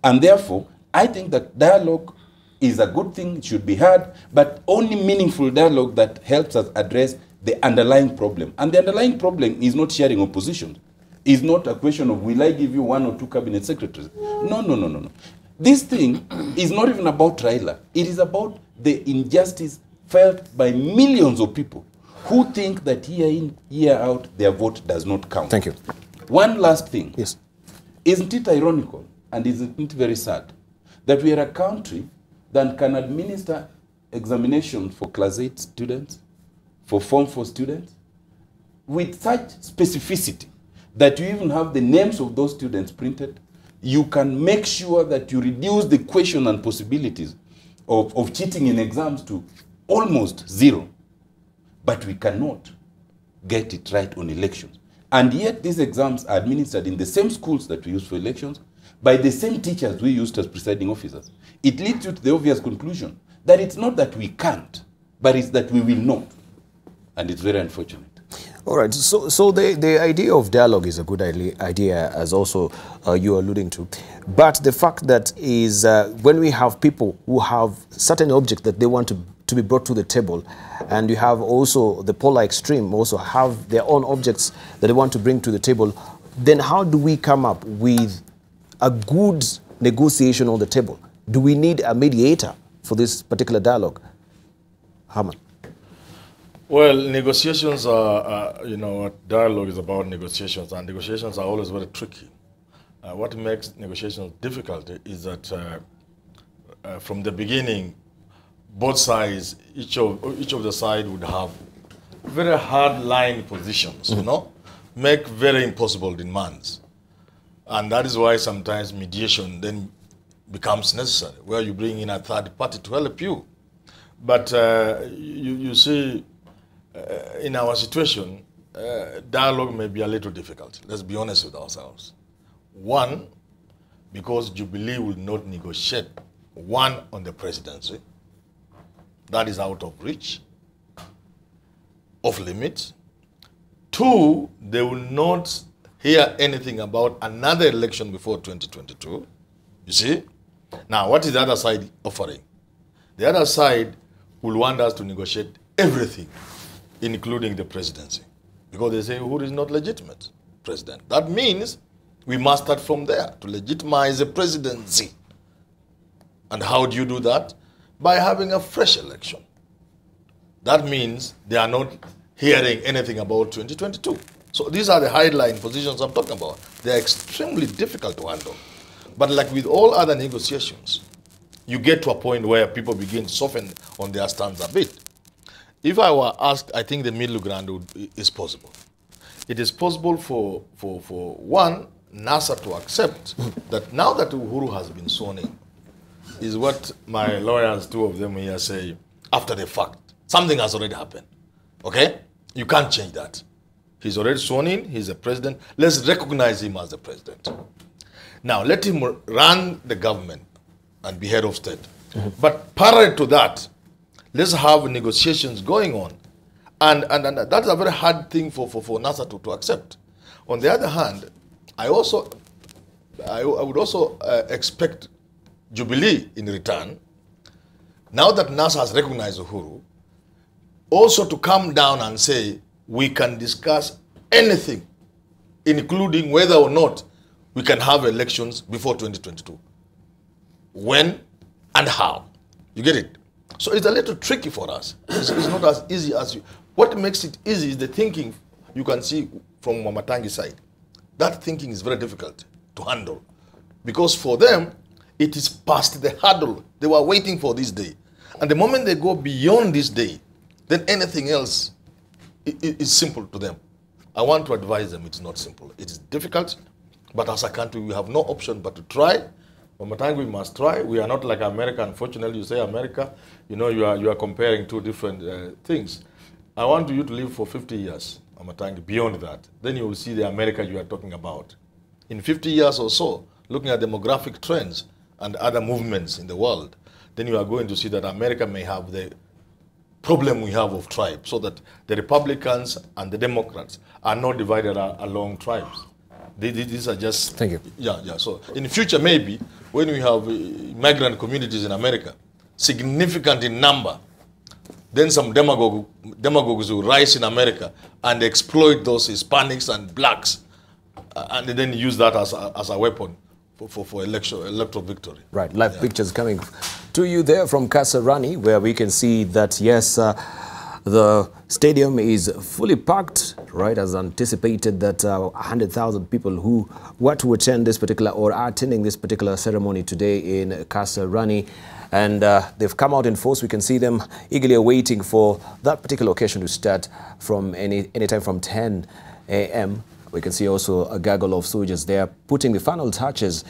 And therefore, I think that dialogue is a good thing, it should be had, but only meaningful dialogue that helps us address the underlying problem. And the underlying problem is not sharing opposition. It's not a question of, will I give you 1 or 2 cabinet secretaries? No, no, no, no, no. This thing is not even about Raila. It is about the injustice felt by millions of people who think that year in, year out, their vote does not count. Thank you. One last thing. Yes. Isn't it ironical, and isn't it very sad, that we are a country that can administer examinations for Class 8 students, for Form 4 students, with such specificity that you even have the names of those students printed? You can make sure that you reduce the question and possibilities of cheating in exams to almost zero. But we cannot get it right on elections. And yet these exams are administered in the same schools that we use for elections, by the same teachers we used as presiding officers. It leads you to the obvious conclusion that it's not that we can't, but it's that we will not. And it's very unfortunate. All right, so the idea of dialogue is a good idea, as also you're alluding to. But the fact that is when we have people who have certain objects that they want to be brought to the table, and you have also the polar extreme also have their own objects that they want to bring to the table, then how do we come up with a good negotiation on the table? Do we need a mediator for this particular dialogue? Herman. Well, negotiations are, you know, dialogue is about negotiations, and negotiations are always very tricky. What makes negotiations difficult is that from the beginning, both sides, each of the side would have very hard-line positions, you know, make very impossible demands. And that is why sometimes mediation then becomes necessary, where you bring in a third party to help you. But you see, in our situation, dialogue may be a little difficult. Let's be honest with ourselves. One, because Jubilee will not negotiate, one, on the presidency. That is out of reach, off limits. Two, they will not hear anything about another election before 2022. You see? Now, what is the other side offering? The other side will want us to negotiate everything, including the presidency. Because they say Uhuru is not legitimate president. That means we must start from there to legitimize the presidency. And how do you do that? By having a fresh election. That means they are not hearing anything about 2022. So these are the headline positions I'm talking about. They are extremely difficult to handle. But like with all other negotiations, you get to a point where people begin to soften on their stance a bit. If I were asked, I think the middle ground is possible. It is possible for one, NASA to accept that now that Uhuru has been sworn in, is what my lawyers, two of them here, say, after the fact. Something has already happened. Okay? You can't change that. He's already sworn in, he's the president. Let's recognize him as the president. Now, let him run the government and be head of state. But parallel to that, let's have negotiations going on. And that's a very hard thing for NASA to accept. On the other hand, I would also expect Jubilee in return, now that NASA has recognized Uhuru, also to come down and say, we can discuss anything, including whether or not we can have elections before 2022. When and how. You get it? So it's a little tricky for us. It's not as easy as you. What makes it easy is the thinking you can see from Wamatangi's side. That thinking is very difficult to handle. Because for them, it is past the hurdle. They were waiting for this day. And the moment they go beyond this day, then anything else is simple to them. I want to advise them it's not simple. It is difficult, but as a country, we have no option but to try. Wamatangi, we must try. We are not like America. Unfortunately, you say America, you know, you are comparing two different things. I want you to live for 50 years, Wamatangi, beyond that. Then you will see the America you are talking about. In 50 years or so, looking at demographic trends and other movements in the world, then you are going to see that America may have the problem we have of tribes, so that the Republicans and the Democrats are not divided along tribes. These are just... Thank you. Yeah. So in the future, maybe, when we have migrant communities in America, significant in number, then some demagogues will rise in America and exploit those Hispanics and blacks, and then use that as a weapon for electoral victory. Right. Live pictures coming to you there from Kasarani, where we can see that, yes, the stadium is fully packed, right, as anticipated that 100,000 people who were to attend this particular or are attending this particular ceremony today in Kasarani. And they've come out in force. We can see them eagerly awaiting for that particular occasion to start from anytime from 10 a.m. We can see also a gaggle of soldiers there putting the final touches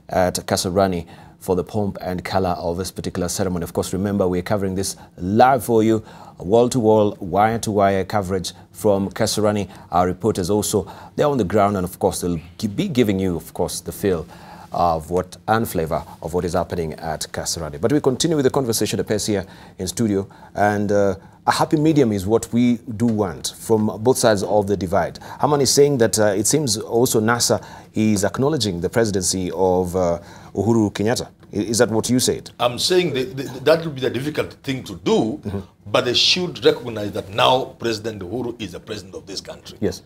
at Kasarani for the pomp and color of this particular ceremony. Of course, remember, we're covering this live for you, wall-to-wall, wire-to-wire coverage from Kasarani. Our reporters also, they're on the ground, and of course, they'll be giving you, of course, the feel of what and flavor of what is happening at Kasarani. But we continue with the conversation, the pace here in studio, and a happy medium is what we do want from both sides of the divide. Herman is saying that it seems also NASA is acknowledging the presidency of Uhuru Kenyatta. Is that what you said? I'm saying that will be the difficult thing to do, but they should recognize that now President Uhuru is the president of this country. Yes.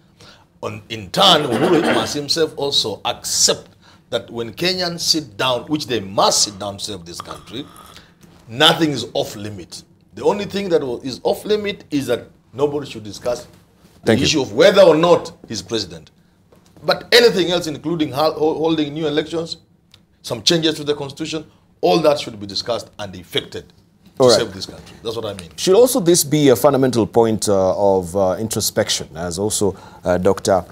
In turn, Uhuru must himself also accept that when Kenyans sit down, which they must sit down to serve this country, nothing is off limit. The only thing that is off limit is that nobody should discuss the issue of whether or not he's president. But anything else, including holding new elections, some changes to the constitution, all that should be discussed and effected to save this country. That's what I mean. Should also this be a fundamental point of introspection, as also Dr.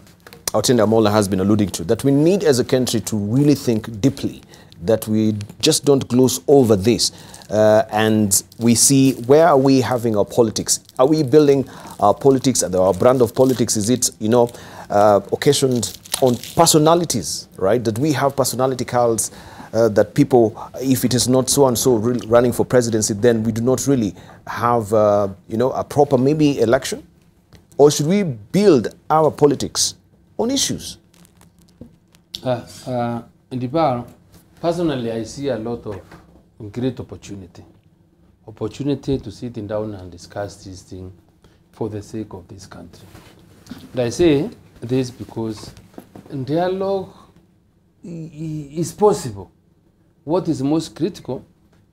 Otiende Amollo has been alluding to, that we need as a country to really think deeply that we just don't gloss over this and we see where are we having our politics? Are we building our politics, our brand of politics? Is it, you know, occasioned on personalities, right? That we have personality cults that people, if it is not so and so running for presidency, then we do not really have, you know, a proper maybe election? Or should we build our politics on issues? Debarl, personally, I see a lot of great opportunity to sit down and discuss this thing for the sake of this country. And I say this because dialogue is possible. What is most critical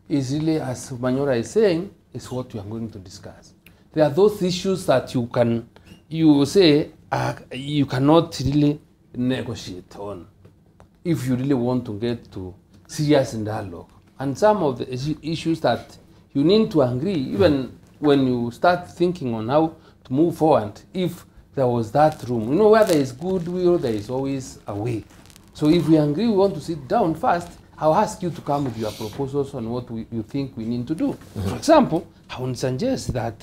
is really, as Manyora is saying, is what we are going to discuss. There are those issues that you cannot really negotiate on if you really want to get to serious dialogue. And some of the issues that you need to agree, even when you start thinking on how to move forward, if there was that room. You know, where there is goodwill, there is always a way. So if we agree we want to sit down first, I'll ask you to come with your proposals on what you think we need to do. For example, I would suggest that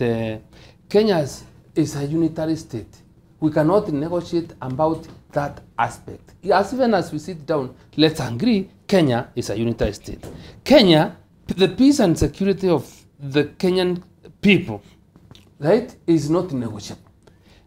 Kenya is a unitary state. We cannot negotiate about that aspect. Even as we sit down, let's agree Kenya is a unitary state. Kenya, the peace and security of the Kenyan people, right, is not negotiable.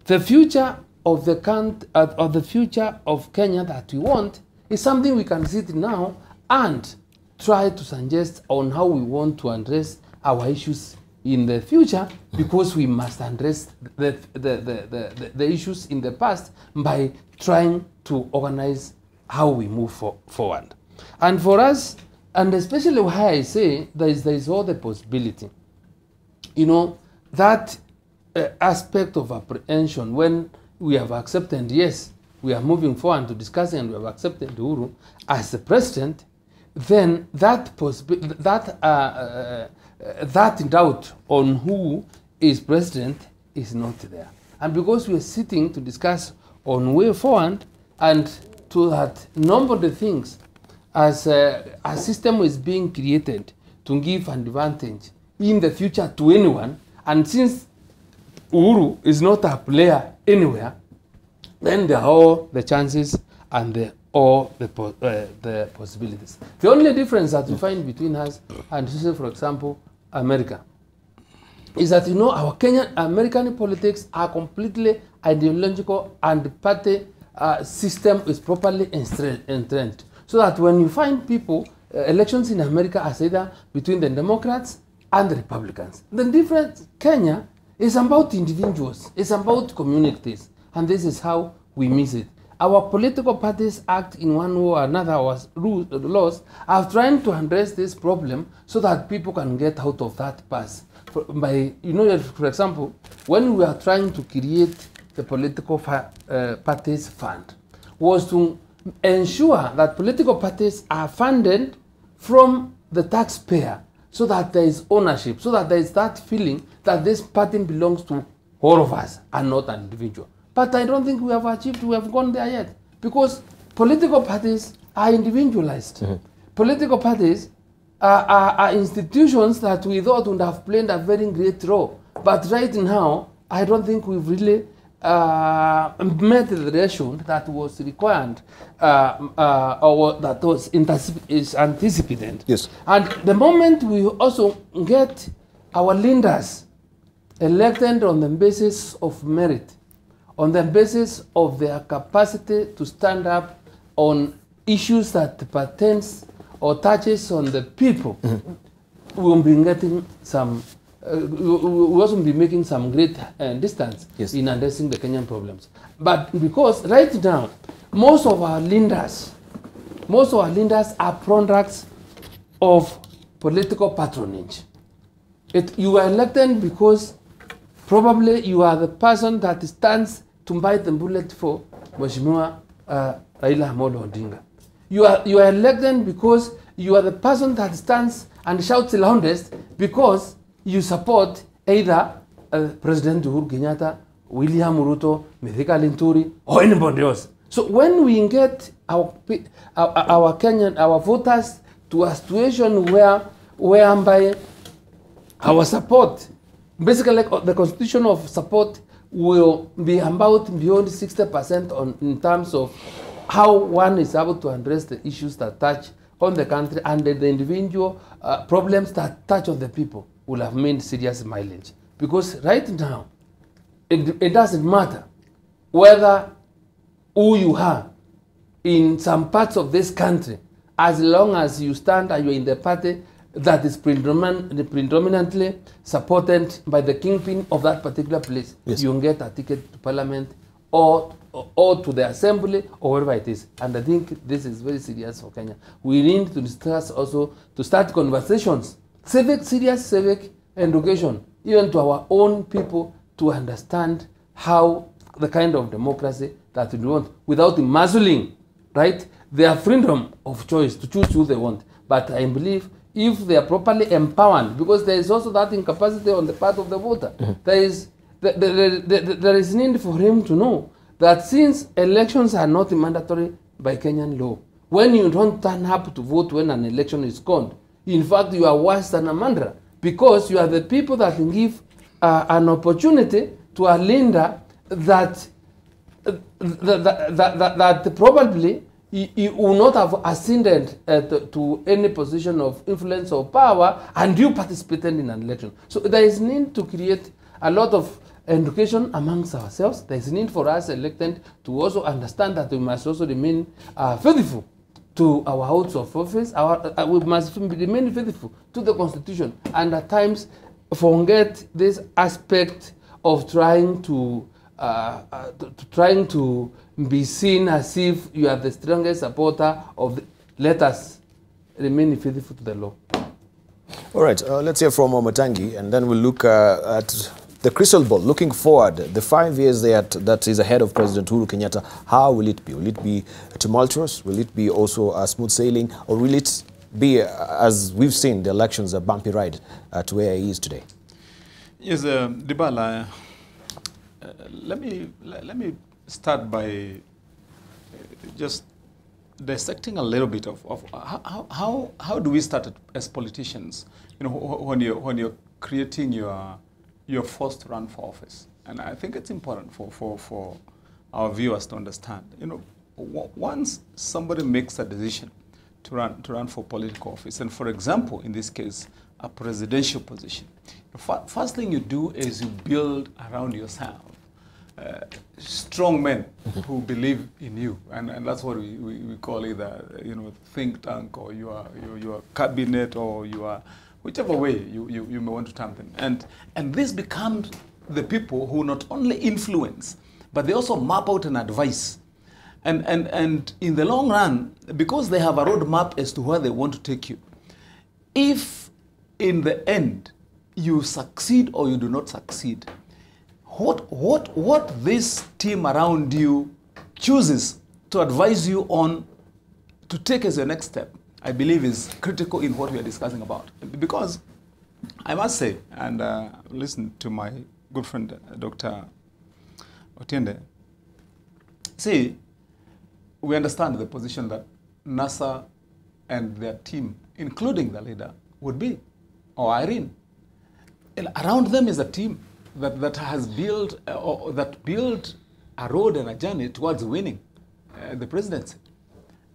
The future of the future of Kenya that we want is something we can sit now and try to suggest on how we want to address our issues in the future, because we must address the issues in the past by trying to organize how we move forward. And for us, and especially why I say there is all the possibility, you know, that aspect of apprehension when we have accepted, yes, we are moving forward to discussing and we have accepted Uhuru as the president, then that doubt on who is president is not there. And because we are sitting to discuss on way forward, and to that number of the things, as a system is being created to give an advantage in the future to anyone, and since Uhuru is not a player anywhere, then there are all the chances and all the possibilities. The only difference that we find between us and, say, for example, America, is that, you know, our American politics are completely ideological, and the party system is properly entrenched. So that when you find people, elections in America are either between the Democrats and the Republicans. The difference, Kenya, is about individuals, it's about communities, and this is how we miss it. Our political parties act in one way or another, our laws are trying to address this problem so that people can get out of that pass. By, you know, for example, when we are trying to create the political parties fund, was to ensure that political parties are funded from the taxpayer, so that there is ownership, so that there is that feeling that this party belongs to all of us and not an individual. But I don't think we have gone there yet, because political parties are individualized. Mm-hmm. Political parties are institutions that we thought would have played a very great role. But right now, I don't think we've really met the direction that was required or that is anticipated. Yes. And the moment we also get our leaders elected on the basis of merit, on the basis of their capacity to stand up on issues that pertains or touches on the people, mm-hmm. we will be getting some, we will also be making some great distance, yes, in addressing the Kenyan problems. But because right now, most of our leaders are products of political patronage. You are elected because probably you are the person that stands to bite the bullet for Mheshimiwa Raila Amollo Odinga. You are elected because you are the person that stands and shouts the loudest because you support either President Uhuru Kenyatta, William Ruto, Mithika Linturi, or anybody else. So when we get our voters to a situation whereby our support, basically like the constitution of support, will be about beyond 60% in terms of how one is able to address the issues that touch on the country and the individual problems that touch on the people will have made serious mileage. Because right now, it doesn't matter whether who you are in some parts of this country, as long as you stand and you're in the party that is predominantly supported by the kingpin of that particular place, yes, you can get a ticket to parliament or to the assembly or wherever it is. And I think this is very serious for Kenya. We need to discuss also to start conversations, serious civic education, even to our own people, to understand how the kind of democracy that we want without muzzling, right, their freedom of choice to choose who they want. But I believe if they are properly empowered, because there is also that incapacity on the part of the voter, there is need for him to know that since elections are not mandatory by Kenyan law, when you don't turn up to vote when an election is called, in fact you are worse than a mandra, because you are the people that can give an opportunity to a leader that probably you will not have ascended to any position of influence or power, and you participated in an election. So there is need to create a lot of education amongst ourselves. There is need for us elected to also understand that we must also remain faithful to our oaths of office. We must remain faithful to the Constitution, and at times forget this aspect of trying to be seen as if you are the strongest supporter of the, let us remain faithful to the law. All right, let's hear from Wamatangi, and then we'll look at the crystal ball, looking forward, the 5 years that is ahead of President Uhuru Kenyatta. How will it be? Will it be tumultuous? Will it be also smooth sailing? Or will it be, as we've seen, the elections, a bumpy ride to where he is today? Yes, Debarl, let me start by just dissecting a little bit of how do we start as politicians? You know, when you're creating your first run for office, and I think it's important for our viewers to understand. You know, once somebody makes a decision to run for political office, and for example, in this case, a presidential position, the first thing you do is you build around yourself strong men who believe in you, and that's what we call either think tank, or your cabinet, or your whichever way you may want to term them, and this becomes the people who not only influence but they also map out and advise, and in the long run, because they have a roadmap as to where they want to take you, if in the end you succeed or you do not succeed, what this team around you chooses to advise you on to take as your next step, I believe is critical in what we are discussing about. Because I must say, and listen to my good friend Dr. Otiende, see, we understand the position that NASA and their team, including the leader, would be, or Irene. And around them is a team that has built a road and a journey towards winning the presidency.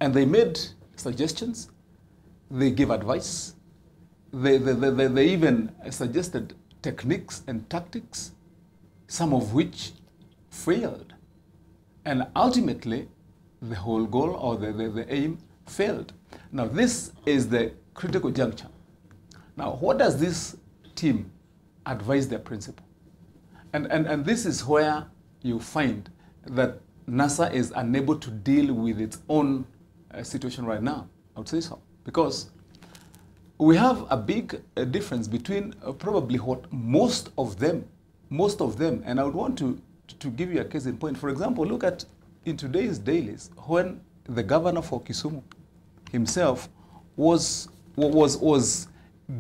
And they made suggestions, they gave advice, they even suggested techniques and tactics, some of which failed. And ultimately, the whole goal or the aim failed. Now, this is the critical juncture. Now, what does this team advise their principal? And this is where you find that NASA is unable to deal with its own situation right now. I would say so. Because we have a big difference between probably what most of them, and I would want to give you a case in point. For example, look at in today's dailies, when the governor for Kisumu himself was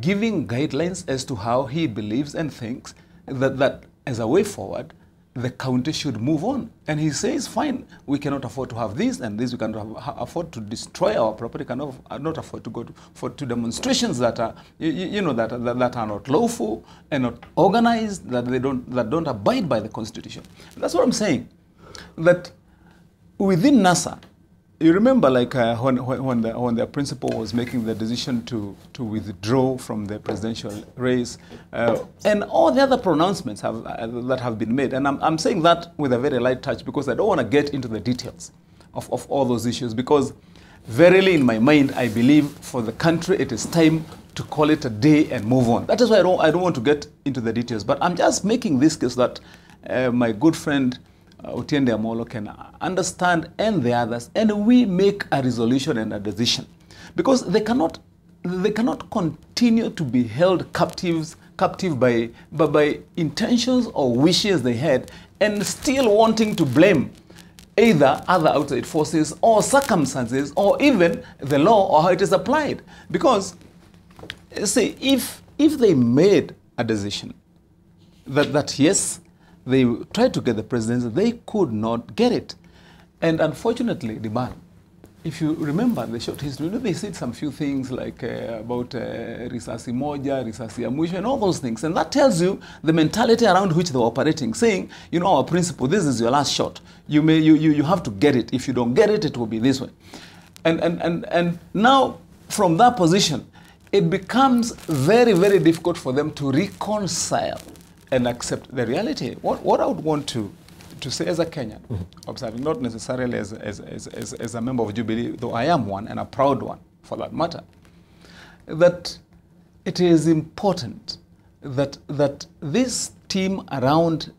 giving guidelines as to how he believes and thinks that as a way forward, the county should move on. And he says, fine, we cannot afford to have this and this, we cannot afford to destroy our property, cannot not afford to go to demonstrations that are, that are not lawful and not organized, that don't abide by the constitution. That's what I'm saying. That within NASA, you remember, like when the principal was making the decision to withdraw from the presidential race, and all the other pronouncements that have been made. And I'm saying that with a very light touch because I don't want to get into the details of all those issues. Because verily, in my mind, I believe for the country, it is time to call it a day and move on. That is why I don't want to get into the details. But I'm just making this case that my good friend Otiende Amollo can understand, and the others, and we make a resolution and a decision, because they cannot continue to be held captive by intentions or wishes they had, and still wanting to blame either other outside forces or circumstances or even the law or how it is applied. Because see, if they made a decision that yes, they tried to get the presidency, they could not get it. And unfortunately, Debarl, if you remember the short history, they said some few things like about risasi moja, risasi ya mwisho, and all those things. And that tells you the mentality around which they were operating, saying, our principle, this is your last shot. You have to get it. If you don't get it, it will be this way. And now, from that position, it becomes very, very difficult for them to reconcile and accept the reality. What I would want to say as a Kenyan, observing, not necessarily as a member of Jubilee, though I am one, and a proud one for that matter, that it is important that this team around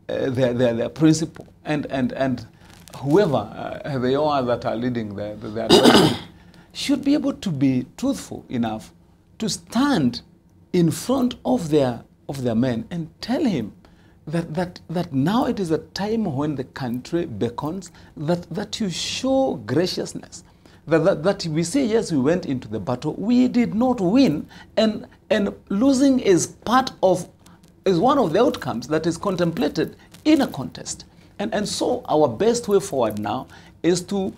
their principle and whoever they are that are leading the advisory should be able to be truthful enough to stand in front of their men and tell him that now it is a time when the country beckons, that you show graciousness, that we say, yes, we went into the battle, we did not win, and losing is one of the outcomes that is contemplated in a contest. And so our best way forward now is to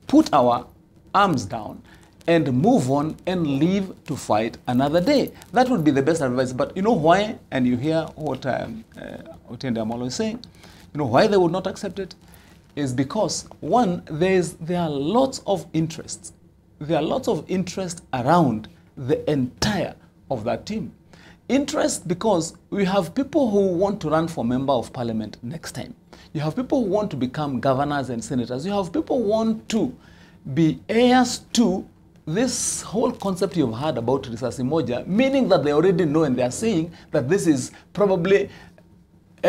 put our arms down and move on and live to fight another day. That would be the best advice. But you know why? And you hear what Otiende Amollo is saying. You know why they would not accept it? Is because, one, there are lots of interests. There are lots of interest around the entire of that team. Interest because we have people who want to run for member of parliament next time. You have people who want to become governors and senators. You have people who want to be heirs to this whole concept you've heard about risasi moja, meaning that they already know and they are saying that this is probably the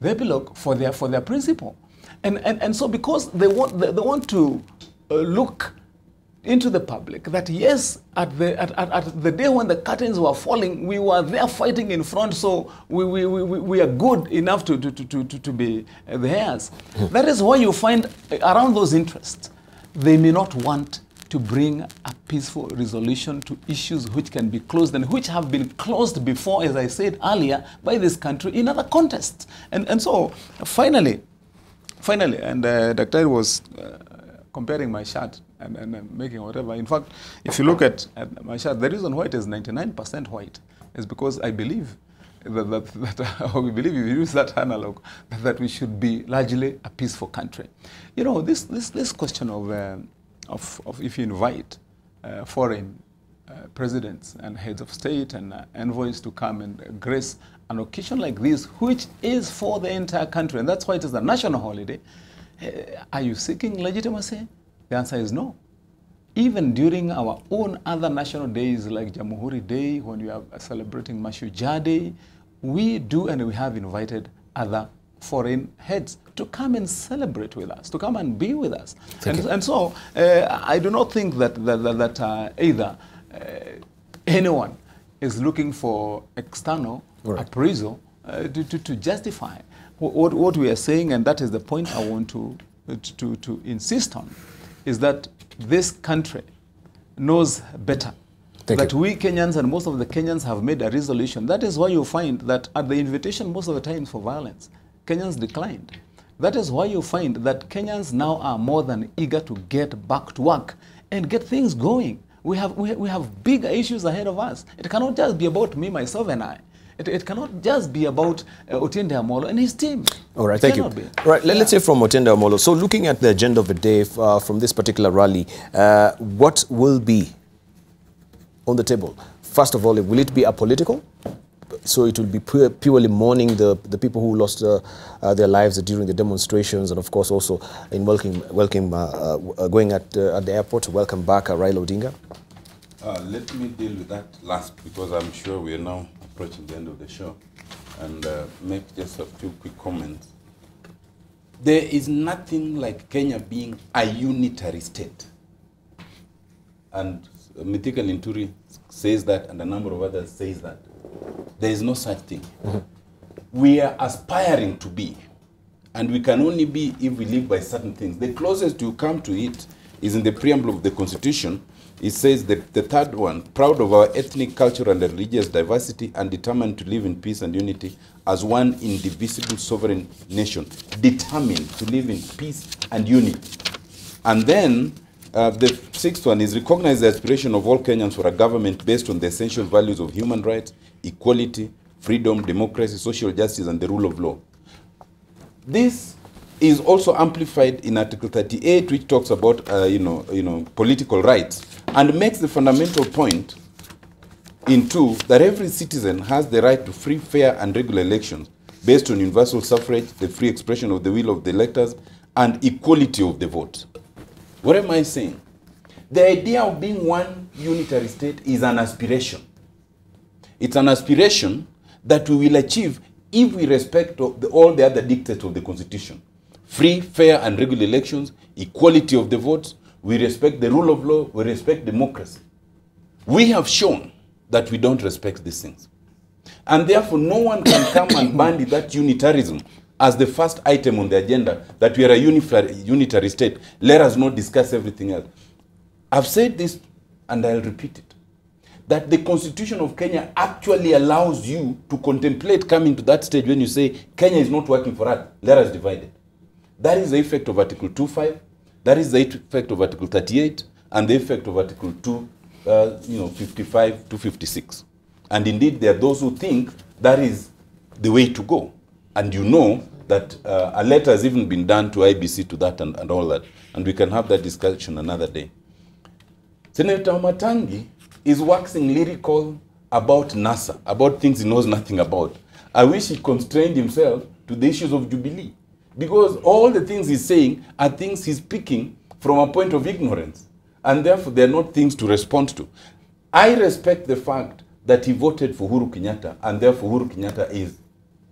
epilogue for their principle. And so because they want to look into the public that yes, at the day when the curtains were falling, we were there fighting in front, so we are good enough to be the heirs. That is why you find around those interests, they may not want to bring a peaceful resolution to issues which can be closed and which have been closed before, as I said earlier, by this country in other contexts. And so, finally, and Dr. was comparing my shirt and making whatever. In fact, if you look at my shirt, the reason why it is 99% white is because I believe that we believe, if you use that analog, that we should be largely a peaceful country. You know, this question of if you invite foreign presidents and heads of state and envoys to come and grace an occasion like this, which is for the entire country, and that's why it is a national holiday, are you seeking legitimacy? The answer is no. Even during our own other national days like Jamhuri Day, when we are celebrating Mashujaa Day, we do and we have invited other foreign heads to come and celebrate with us, to come and be with us. And so I do not think that either anyone is looking for external appraisal to justify what we are saying, and that is the point I want to insist on, is that this country knows better. That we Kenyans and most of the Kenyans have made a resolution. That is why you find that at the invitation most of the times for violence, Kenyans declined. That is why you find that Kenyans now are more than eager to get back to work and get things going. We have bigger issues ahead of us. It cannot just be about me, myself, and I. It cannot just be about Otiende Amollo and his team. All right, thank you. All right, let's say from Otiende Amollo. So looking at the agenda of the day from this particular rally, what will be on the table? First of all, will it be apolitical? So it will be purely mourning the people who lost their lives during the demonstrations, and of course also in going at the airport to welcome back Raila Odinga? Let me deal with that last, because I'm sure we are now approaching the end of the show, and make just a few quick comments. There is nothing like Kenya being a unitary state. And Mithika Linturi says that, and a number of others says that. There is no such thing. We are aspiring to be, and we can only be if we live by certain things. The closest you come to it is in the preamble of the Constitution. It says that the third one, proud of our ethnic, cultural, and religious diversity, and determined to live in peace and unity as one indivisible sovereign nation, determined to live in peace and unity. And then the sixth one is recognize the aspiration of all Kenyans for a government based on the essential values of human rights, equality, freedom, democracy, social justice, and the rule of law. This is also amplified in Article 38, which talks about political rights, and makes the fundamental point in 2 that every citizen has the right to free, fair, and regular elections based on universal suffrage, the free expression of the will of the electors, and equality of the vote. What am I saying? The idea of being one unitary state is an aspiration. It's an aspiration that we will achieve if we respect all the other dictates of the Constitution. Free, fair, and regular elections, equality of the votes, we respect the rule of law, we respect democracy. We have shown that we don't respect these things. And therefore, no one can come and bandy that unitarism as the first item on the agenda, that we are a unitary state. Let us not discuss everything else. I've said this, and I'll repeat it, that the Constitution of Kenya actually allows you to contemplate coming to that stage when you say, Kenya is not working for us, let us divide it. That is the effect of Article 2.5, that is the effect of Article 38, and the effect of Article 55 to 56. And indeed, there are those who think that is the way to go. And you know that a letter has even been done to IBC to that and all that. And we can have that discussion another day. Senator Wamatangi is waxing lyrical about NASA, about things he knows nothing about. I wish he constrained himself to the issues of Jubilee, because all the things he's saying are things he's picking from a point of ignorance, and therefore they're not things to respond to. I respect the fact that he voted for Uhuru Kenyatta, and therefore Uhuru Kenyatta is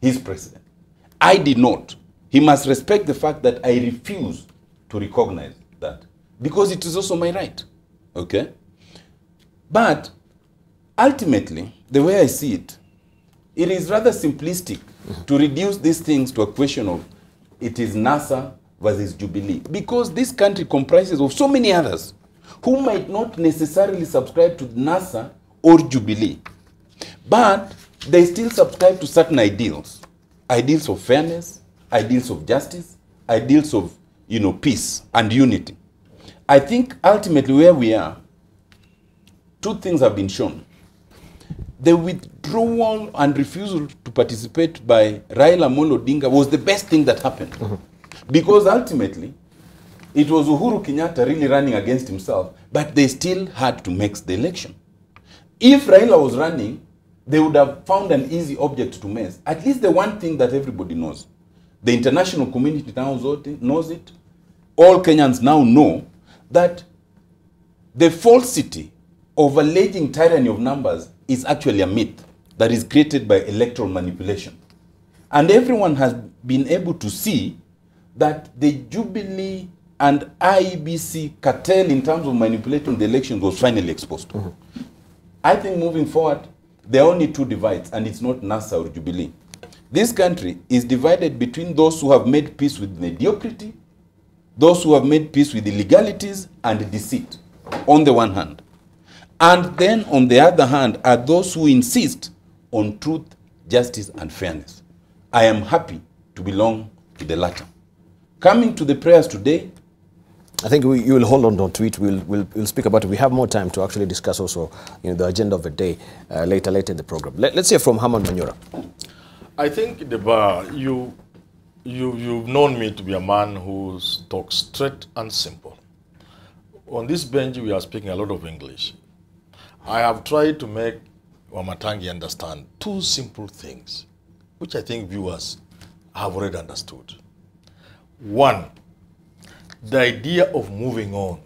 his president. I did not. He must respect the fact that I refuse to recognize that, because it is also my right. Okay? But ultimately, the way I see it, it is rather simplistic to reduce these things to a question of it is NASA versus Jubilee, because this country comprises of so many others who might not necessarily subscribe to NASA or Jubilee, but they still subscribe to certain ideals. Ideals of fairness, ideals of justice, ideals of, peace and unity. I think ultimately where we are, two things have been shown. The withdrawal and refusal to participate by Raila Amollo Odinga was the best thing that happened. Because ultimately, it was Uhuru Kenyatta really running against himself, but they still had to make the election. If Raila was running, they would have found an easy object to mess. At least the one thing that everybody knows. The international community now knows it. All Kenyans now know that the falsity of alleging tyranny of numbers is actually a myth that is created by electoral manipulation. And everyone has been able to see that the Jubilee and IEBC cartel in terms of manipulating the elections was finally exposed. I think moving forward, there are only two divides, and it's not NASA or Jubilee. This country is divided between those who have made peace with mediocrity, those who have made peace with illegalities and deceit, on the one hand. And then, on the other hand, are those who insist on truth, justice, and fairness. I am happy to belong to the latter. Coming to the prayers today, I think you will hold on to it. We'll speak about it. We have more time to actually discuss also the agenda of the day later in the program. Let's hear from Herman Manyora. I think, Debarl, you've known me to be a man who talks straight and simple. On this bench, we are speaking a lot of English. I have tried to make Wamatangi understand two simple things, which I think viewers have already understood. One, the idea of moving on,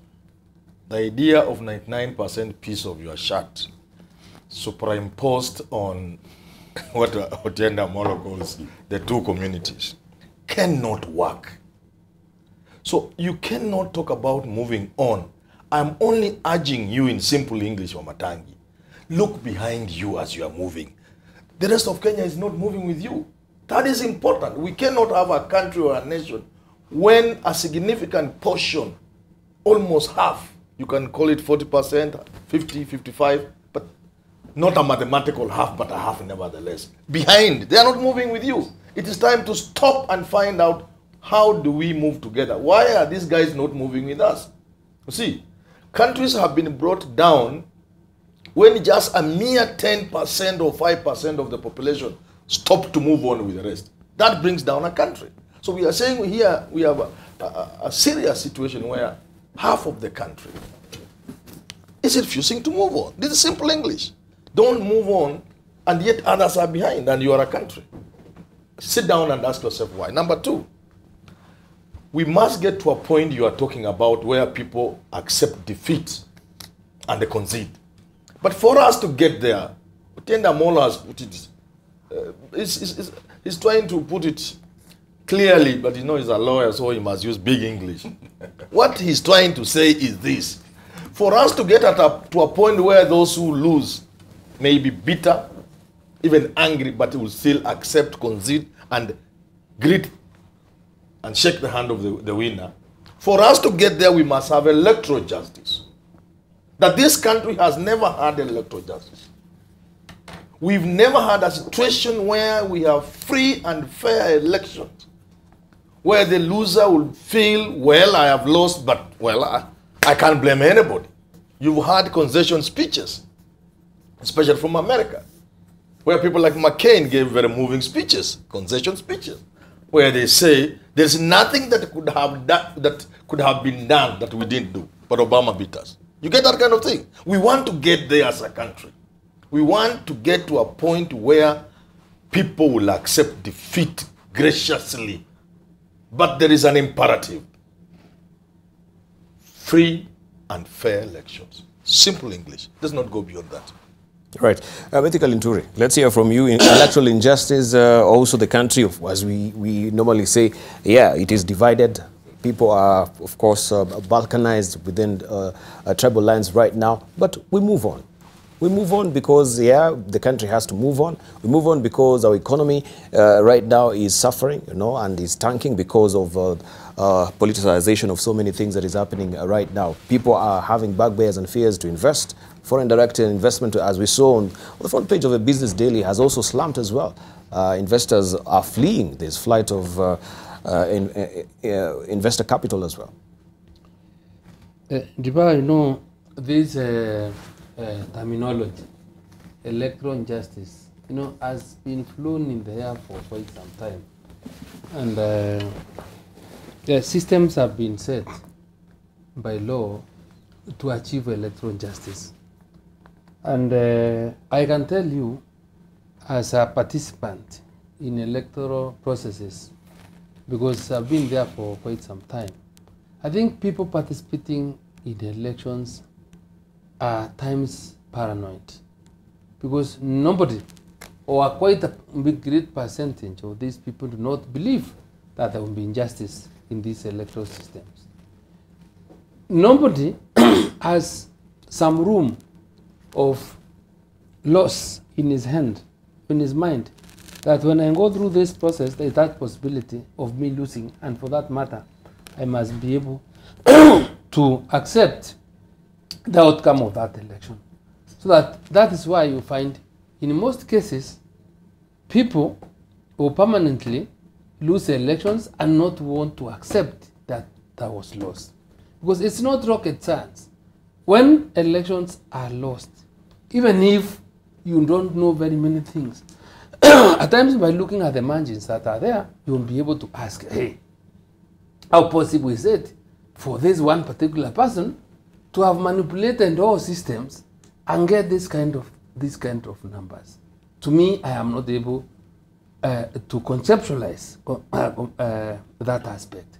the idea of 99% piece of your shirt superimposed on what Otiende Amollo calls the two communities cannot work. So you cannot talk about moving on. I'm only urging you in simple English, Wamatangi, look behind you as you are moving. The rest of Kenya is not moving with you. That is important. We cannot have a country or a nation when a significant portion, almost half, you can call it 40%, 50, 55, but not a mathematical half, but a half nevertheless. Behind, they are not moving with you. It is time to stop and find out how do we move together. Why are these guys not moving with us? You see, countries have been brought down when just a mere 10% or 5% of the population stop to move on with the rest. That brings down a country. So we are saying here we have a serious situation where half of the country is refusing to move on. This is simple English. Don't move on, and yet others are behind, and you are a country. Sit down and ask yourself why. Number two, we must get to a point you are talking about where people accept defeat and they concede. But for us to get there, Otiende Amollo has put it, he's trying to put it clearly, but you know he's a lawyer, so he must use big English. What he's trying to say is this. For us to get to a point where those who lose may be bitter, even angry, but will still accept, concede, and greet and shake the hand of the winner. For us to get there, we must have electoral justice. That this country has never had electoral justice. We've never had a situation where we have free and fair elections, where the loser will feel, well, I have lost, but, well, I can't blame anybody. You've had concession speeches, especially from America, where people like McCain gave very moving speeches, concession speeches, where they say there's nothing that could have been done that we didn't do, but Obama beat us. You get that kind of thing? We want to get there as a country. We want to get to a point where people will accept defeat graciously. But there is an imperative. Free and fair elections. Simple English. Does not go beyond that. Right. Mithika Linturi, let's hear from you. In electoral injustice, also the country, as we normally say, yeah, it is divided. People are, of course, balkanized within tribal lines right now, but we move on. We move on because, yeah, the country has to move on. We move on because our economy right now is suffering, and is tanking because of politicization of so many things that is happening right now. People are having bugbears and fears to invest. Foreign direct investment, as we saw on the front page of a Business Daily, has also slumped as well. Investors are fleeing. There's flight of investor capital as well. Debarl, this terminology, electoral injustice, has been flown in the air for quite some time. And the systems have been set by law to achieve electoral justice. And I can tell you, as a participant in electoral processes, because I've been there for quite some time, I think people participating in the elections are at times paranoid, because nobody, or quite a great percentage of these people, do not believe that there will be injustice in these electoral systems. Nobody has some room of loss in his hand, in his mind, that when I go through this process, there is that possibility of me losing, and for that matter, I must be able to accept the outcome of that election. So that is why you find, in most cases, people who permanently lose elections and not want to accept that that was lost. Because it's not rocket science. When elections are lost, even if you don't know very many things, at times by looking at the margins that are there, you'll be able to ask, hey, how possible is it for this one particular person to have manipulated all systems and get this kind of numbers? To me, I am not able to conceptualize that aspect.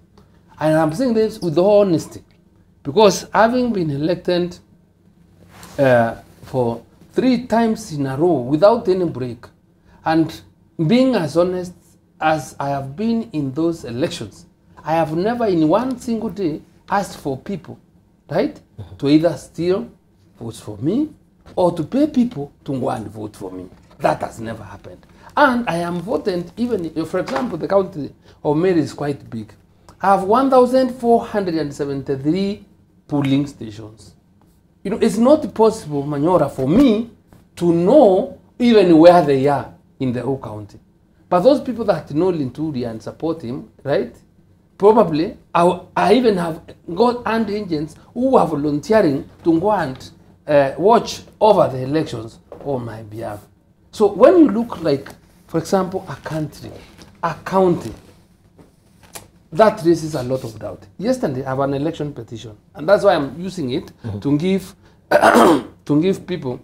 And I'm saying this with all honesty, because having been elected for 3 times in a row without any break, and being as honest as I have been in those elections, I have never in one single day asked for people, right, to either steal votes for me or to pay people to go and vote for me. That has never happened. And I am voted, even, for example, the county of Meru is quite big. I have 1,473 polling stations. You know, it's not possible, Manyora, for me to know even where they are in the whole county. But those people that know Linturi and support him, right, probably, I even have got hand agents who are volunteering to go and watch over the elections on my behalf. So when you look like, for example, a country, a county, that raises a lot of doubt. Yesterday, I have an election petition, and that's why I'm using it to give to give people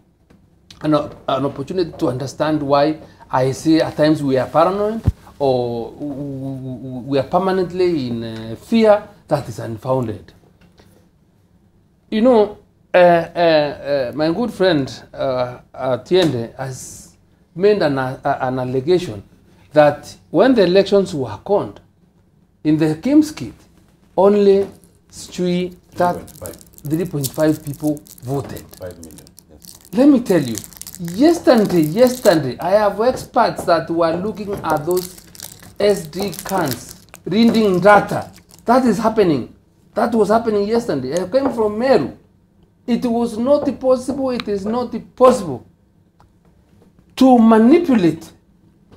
an opportunity to understand why I say at times we are paranoid or we are permanently in fear that is unfounded. You know, my good friend Otiende has made an allegation that when the elections were conned, in the Kim's kit, only 3.5 people voted. 5 million, yes. Let me tell you, yesterday, I have experts that were looking at those SD cans, reading data. That is happening. That was happening yesterday. I came from Meru. It was not possible, it is not possible to manipulate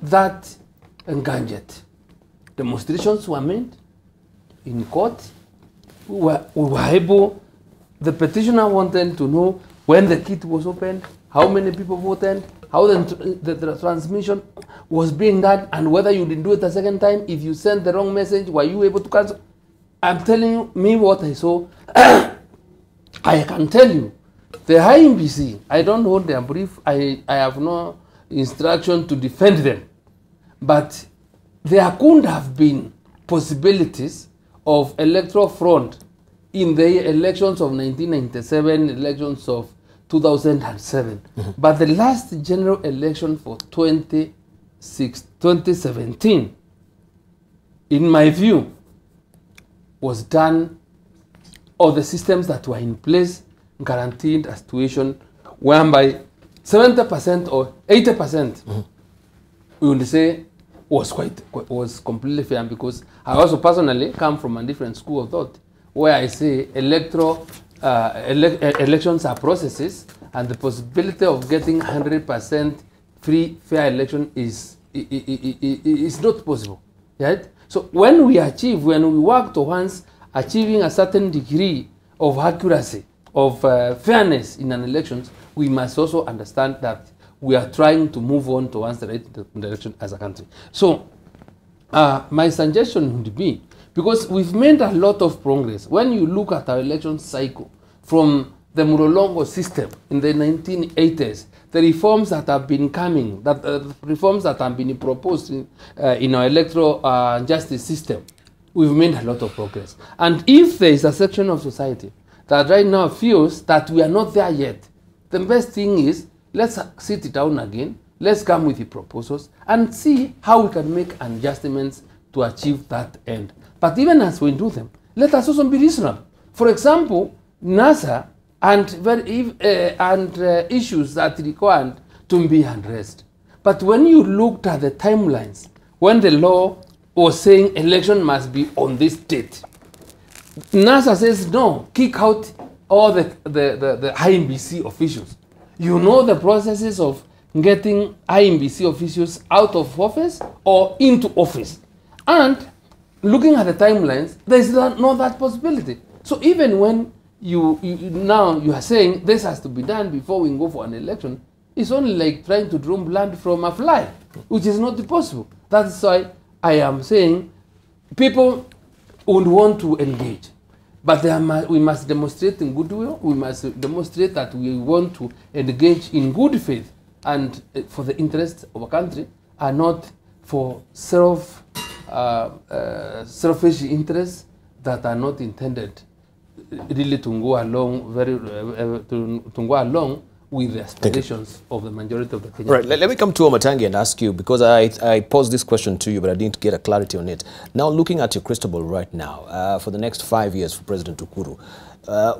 that gadget. Demonstrations were made in court. We were able, the petitioner wanted to know when the kit was opened, how many people voted, how the transmission was being done, and whether you didn't do it a second time. If you sent the wrong message, were you able to cancel? I'm telling you, me what I saw. I can tell you, the INBC, I don't hold their brief, I have no instruction to defend them, but there couldn't have been possibilities of electoral fraud in the elections of 1997, elections of 2007. But the last general election for 2017, in my view, was done, or the systems that were in place guaranteed a situation whereby 70% or 80%, we would say, was completely fair, because I also personally come from a different school of thought, where I say elections are processes, and the possibility of getting 100% free, fair election is not possible, right? So when we work towards achieving a certain degree of accuracy, of fairness in an election, we must also understand that we are trying to move on towards the right direction as a country. So my suggestion would be, because we've made a lot of progress, when you look at our election cycle from the Murolongo system in the 1980s, the reforms that have been coming, reforms that have been proposed in our electoral justice system, we've made a lot of progress. And if there is a section of society that right now feels that we are not there yet, the best thing is, let's sit down again, let's come with the proposals and see how we can make adjustments to achieve that end. But even as we do them, let us also be reasonable. For example, NASA and issues that required to be addressed. But when you looked at the timelines, when the law was saying election must be on this date, NASA says no, kick out all the INBC officials. You know the processes of getting INBC officials out of office or into office. And looking at the timelines, there is not that possibility. So even when now you are saying this has to be done before we go for an election, it's only like trying to draw blood from a fly, which is not possible. That's why I am saying people would want to engage. But we must demonstrate in goodwill. We must demonstrate that we want to engage in good faith and for the interests of a country, and not for selfish interests that are not intended really to go along to go along with the aspirations of the majority of the Kenyans. Right, let me come to Wamatangi and ask you, because I posed this question to you, but I didn't get a clarity on it. Now, looking at your crystal ball right now, for the next 5 years for President Uhuru,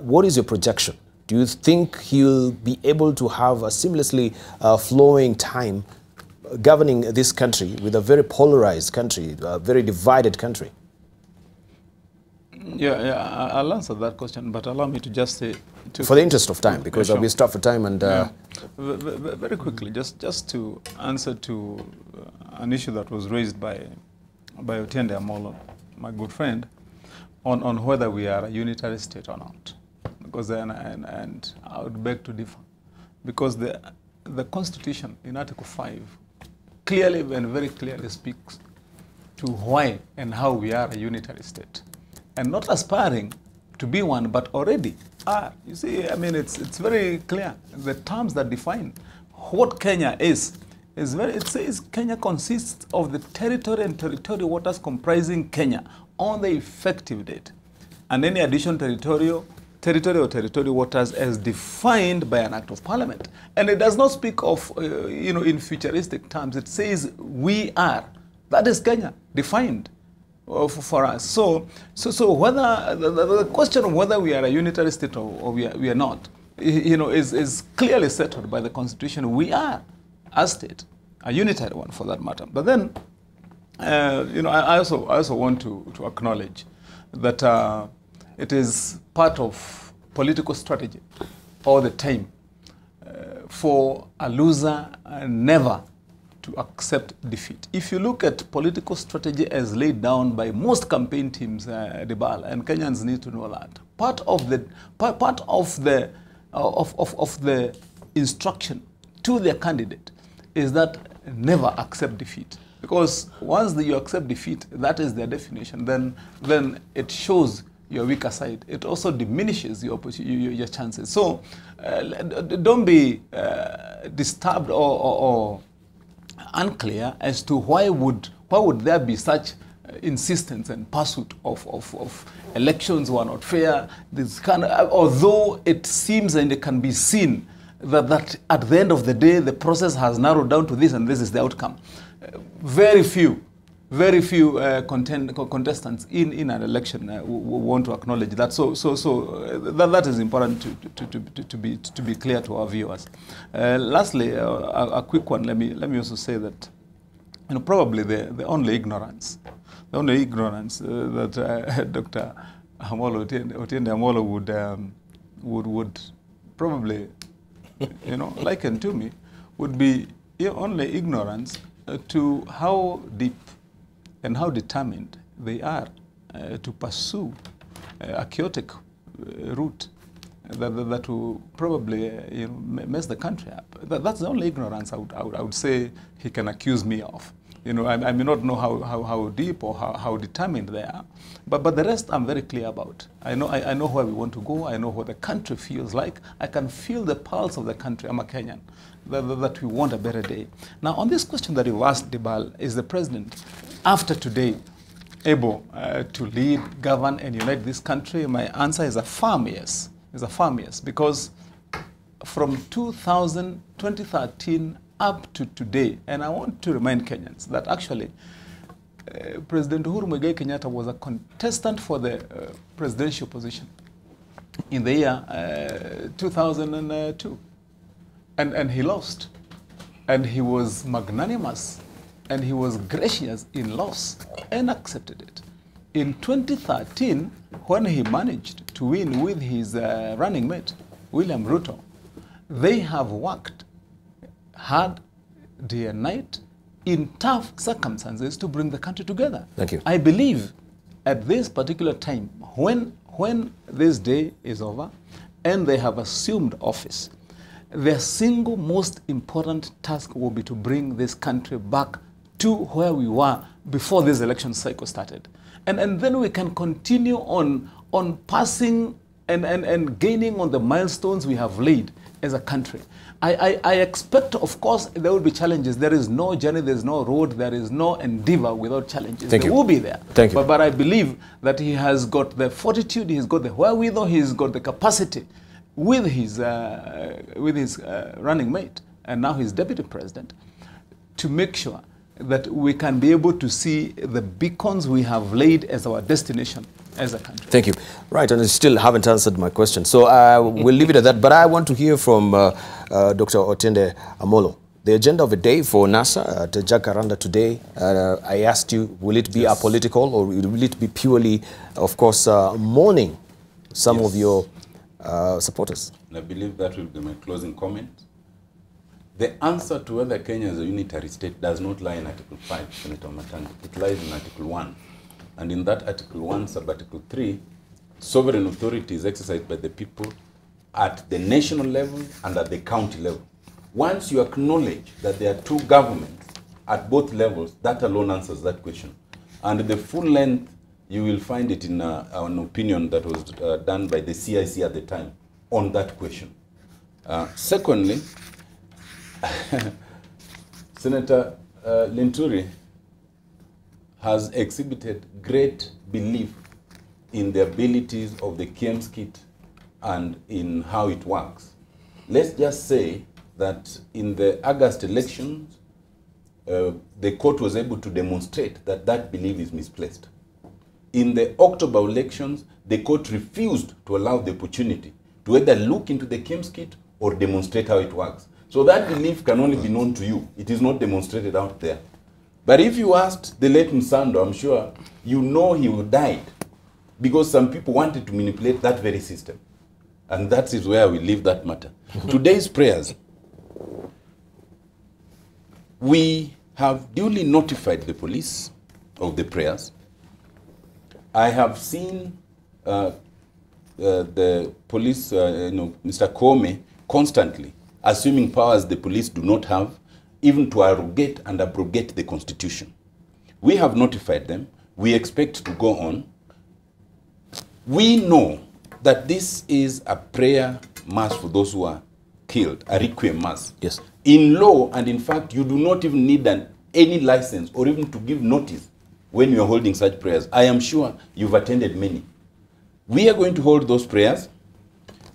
what is your projection? Do you think he'll be able to have a seamlessly flowing time governing this country with a very polarized country, a very divided country? Yeah, I'll answer that question, but allow me to just say... For the interest of time, because sure. I'll be stuck for time and... Very quickly, just to answer to an issue that was raised by Otiende Amollo, my good friend, on whether we are a unitary state or not. Because then, and I would beg to differ. Because the Constitution in Article 5 clearly and very clearly speaks to why and how we are a unitary state. And not aspiring to be one, but already are. You see, I mean, it's very clear. The terms that define what Kenya is very, it says Kenya consists of the territory and territorial waters comprising Kenya on the effective date. And any additional territory or territorial waters as defined by an act of parliament. And it does not speak of, in futuristic terms. It says we are. That is Kenya, defined for us. So whether the question of whether we are a unitary state or we are not, is clearly settled by the Constitution. We are a state, a unitary one for that matter. But then, I also want to acknowledge that it is part of political strategy all the time for a loser never to accept defeat. If you look at political strategy as laid down by most campaign teams, Debarl, and Kenyans need to know that part of the instruction to their candidate is that never accept defeat. Because once you accept defeat, that is their definition. Then it shows your weaker side. It also diminishes your chances. So don't be disturbed or unclear as to why would there be such insistence and pursuit of elections were not fair. This kind of, although it seems and it can be seen that at the end of the day the process has narrowed down to this and this is the outcome. Very few contestants in an election want to acknowledge that. So that is important to be clear to our viewers. Lastly, a quick one. Let me also say that probably the only ignorance that Dr. Otiende Amollo would probably liken to me would be only ignorance to how deep and how determined they are to pursue a chaotic route that will probably mess the country up. That's the only ignorance I would say he can accuse me of. I may not know how deep or how determined they are, but the rest I'm very clear about. I know where we want to go. I know what the country feels like. I can feel the pulse of the country. I'm a Kenyan. That we want a better day. Now, on this question that you asked, Debarl, is the president, after today, able to lead, govern, and unite this country? My answer is a firm yes. It's a firm yes, because from 2013 up to today, and I want to remind Kenyans that actually President Uhuru Kenyatta was a contestant for the presidential position in the year 2002. And he lost. And he was magnanimous. And he was gracious in loss and accepted it. In 2013, when he managed to win with his running mate, William Ruto, they have worked hard day and night in tough circumstances to bring the country together. Thank you. I believe at this particular time, when this day is over and they have assumed office, their single most important task will be to bring this country back to where we were before this election cycle started. And then we can continue on passing and gaining on the milestones we have laid as a country. I expect, of course, there will be challenges. There is no journey, there is no road, there is no endeavor without challenges. Thank they you. will be there. Thank you. But I believe that he has got the fortitude, he's got the wherewithal, he's got the capacity with his running mate and now his deputy president to make sure that we can be able to see the beacons we have laid as our destination as a country. Thank you. Right, and you still haven't answered my question. So we'll leave it at that. But I want to hear from Dr. Otiende Amollo. The agenda of the day for NASA at Jacaranda today, I asked you, will it be apolitical or will it be purely, of course, mourning some of your supporters? And I believe that will be my closing comment. The answer to whether Kenya is a unitary state does not lie in Article 5, Senator Wamatangi. It lies in Article 1. And in that Article 1, Sub-Article 3, sovereign authority is exercised by the people at the national level and at the county level. Once you acknowledge that there are two governments at both levels, that alone answers that question. And the full length, you will find it in an opinion that was done by the CIC at the time on that question. Secondly, Senator Linturi has exhibited great belief in the abilities of the KIEMS kit and in how it works. Let's just say that in the August elections, the court was able to demonstrate that that belief is misplaced. In the October elections, the court refused to allow the opportunity to either look into the KIEMS kit or demonstrate how it works. So that belief can only be known to you. It is not demonstrated out there. But if you asked the late Msando, I'm sure you know he died because some people wanted to manipulate that very system. And that is where we leave that matter. Today's prayers, we have duly notified the police of the prayers. I have seen the police, Mr. Kome, constantly assuming powers the police do not have, even to arrogate and abrogate the Constitution. We have notified them. We expect to go on. We know that this is a prayer mass for those who are killed, a requiem mass. Yes. In law, and in fact, you do not even need any license or even to give notice when you are holding such prayers. I am sure you've attended many. We are going to hold those prayers.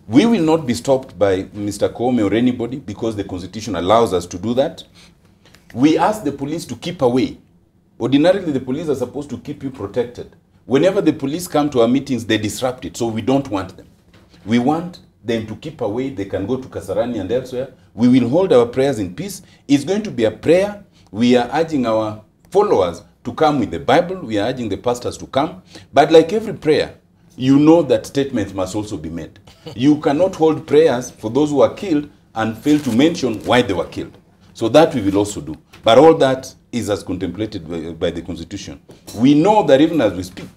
We will not be stopped by Mr. Kome or anybody because the Constitution allows us to do that. We ask the police to keep away. Ordinarily, the police are supposed to keep you protected. Whenever the police come to our meetings, they disrupt it, so we don't want them. We want them to keep away. They can go to Kasarani and elsewhere. We will hold our prayers in peace. It's going to be a prayer. We are urging our followers to come with the Bible. We are urging the pastors to come. But like every prayer, you know that statements must also be made. You cannot hold prayers for those who are killed and fail to mention why they were killed. So that we will also do. But all that is as contemplated by the Constitution. We know that even as we speak,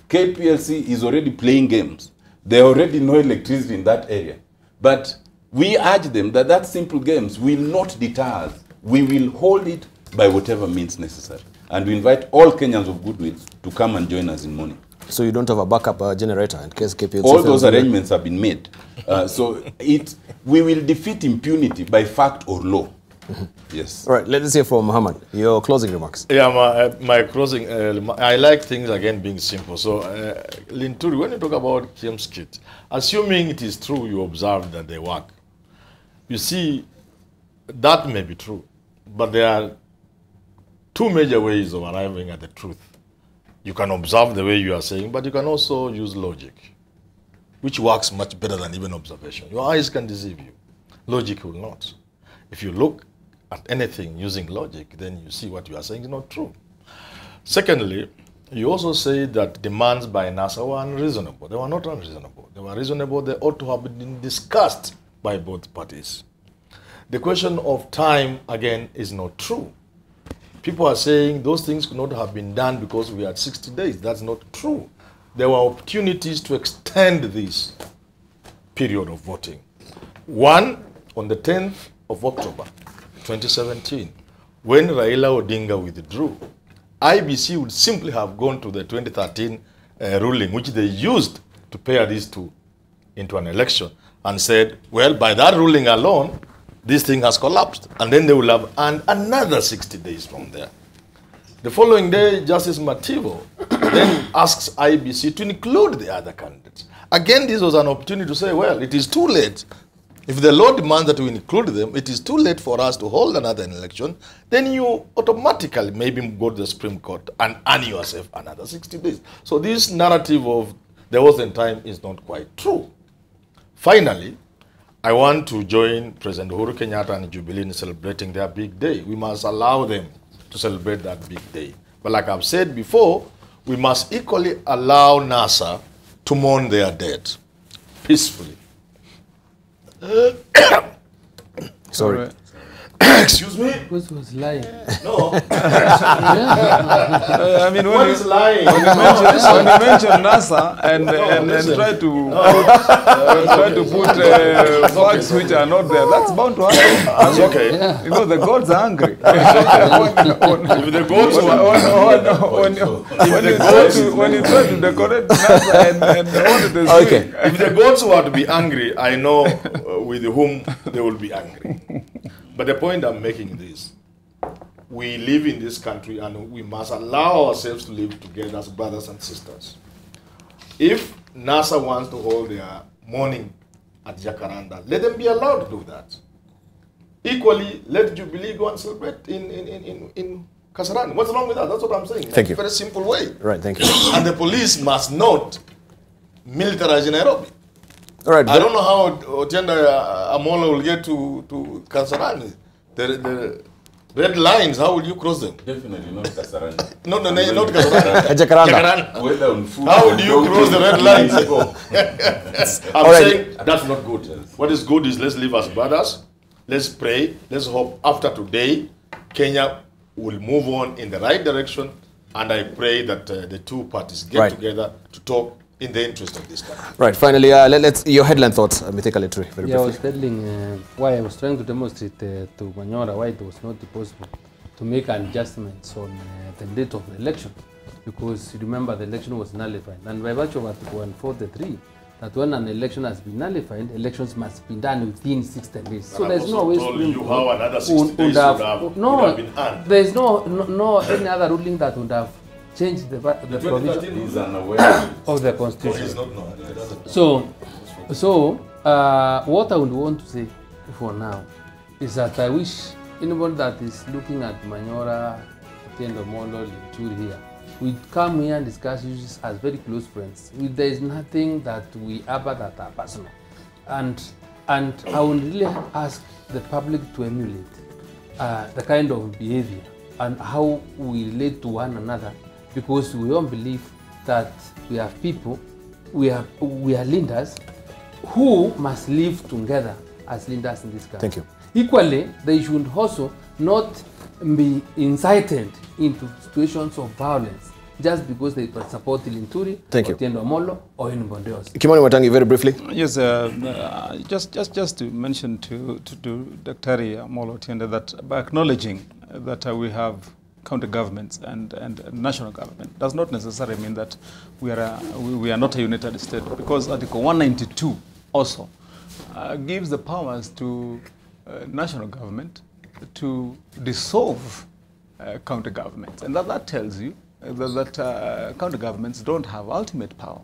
KPLC is already playing games. They already know electricity in that area. But we urge them that that simple games will not deter us. We will hold it by whatever means necessary. And we invite all Kenyans of goodwill to come and join us in morning. So you don't have a backup generator in case KPLC... All those arrangements have been made. We will defeat impunity by fact or law. Yes. All right, let's hear from Muhammad. Your closing remarks. Yeah, my closing, I like things again being simple. So, Linturi, when you talk about KIEMS kit, assuming it is true you observe that they work, you see, that may be true, but there are two major ways of arriving at the truth. You can observe the way you are saying, but you can also use logic, which works much better than even observation. Your eyes can deceive you. Logic will not. If you look at anything using logic, then you see what you are saying is not true. Secondly, you also say that demands by NASA were unreasonable. They were not unreasonable. They were reasonable. They ought to have been discussed by both parties. The question of time, again, is not true. people are saying those things could not have been done because we had 60 days. That's not true. There were opportunities to extend this period of voting. One, on the 10th of October, 2017, when Raila Odinga withdrew, IBC would simply have gone to the 2013 ruling, which they used to pair these two into an election, and said, well, by that ruling alone, this thing has collapsed. And then they will have earned another 60 days from there. The following day, Justice Mativo then asks IBC to include the other candidates. Again, this was an opportunity to say, well, it is too late. If the law demands that we include them, it is too late for us to hold another election. Then you automatically maybe go to the Supreme Court and earn yourself another 60 days. So this narrative of there wasn't time is not quite true. Finally, I want to join President Uhuru Kenyatta and Jubilee in celebrating their big day. We must allow them to celebrate that big day. But like I've said before, we must equally allow NASA to mourn their dead peacefully. Sorry. Excuse me? Who was lying? No. I mean, What is lying? when you mention NASA and try to put facts which are not there, that's bound to happen. That's okay. Yeah. You know, the gods are angry. If the gods when you try to decorate NASA and what it is Okay. if the gods were to be angry, I know with whom they will be angry. But the point I'm making is, we live in this country and we must allow ourselves to live together as brothers and sisters. If NASA wants to hold their mourning at Jacaranda, let them be allowed to do that. Equally, let Jubilee go and celebrate in Kasarani. What's wrong with that? That's what I'm saying. Thank you. Very simple way. Right, thank you. And the police must not militarize Nairobi. All right. I don't know how Otiende Amollo will get to Kasarani. The red lines, how will you cross them? Definitely not Kasarani. No, not Kasarani. Jacaranda. Whether on foot How or would you donkey, cross the red lines? I'm All right. saying that's not good. What is good is let's live as brothers. Let's pray. Let's hope after today, Kenya will move on in the right direction. And I pray that the two parties get together to talk in the interest of this country. Right, finally, let's your headline thoughts, Mithika Linturi, very Yeah, I briefly. was telling why I was trying to demonstrate to Manyora why it was not possible to make adjustments on the date of the election, because you remember the election was nullified, and by virtue of Article 143, that when an election has been nullified, elections must be done within 60 days. So And there's I've no also way told Supreme you Court how another 60 days would have been earned. there's no any other ruling that would have changed the provision He's unaware. of the He's constitution. not, no, it doesn't. So what I would want to say for now is that I wish anyone that is looking at Manyora, Otiende Amollo, Linturi here, we come here and discuss issues as very close friends. There is nothing that we harbor that are personal. And I would really ask the public to emulate the kind of behavior and how we relate to one another, because we all believe that we have people, we are leaders who must live together as leaders in this country. Thank you. Equally, they should also not be incited into situations of violence just because they support Linturi, Otiende Amollo, or anybody else. Kimani Wamatangi, very briefly. Yes, just to mention to Dr. Amollo Otiende that by acknowledging that we have county governments and national government does not necessarily mean that we are not a united state, because Article 192 also gives the powers to national government to dissolve county governments, and that tells you that county governments don't have ultimate power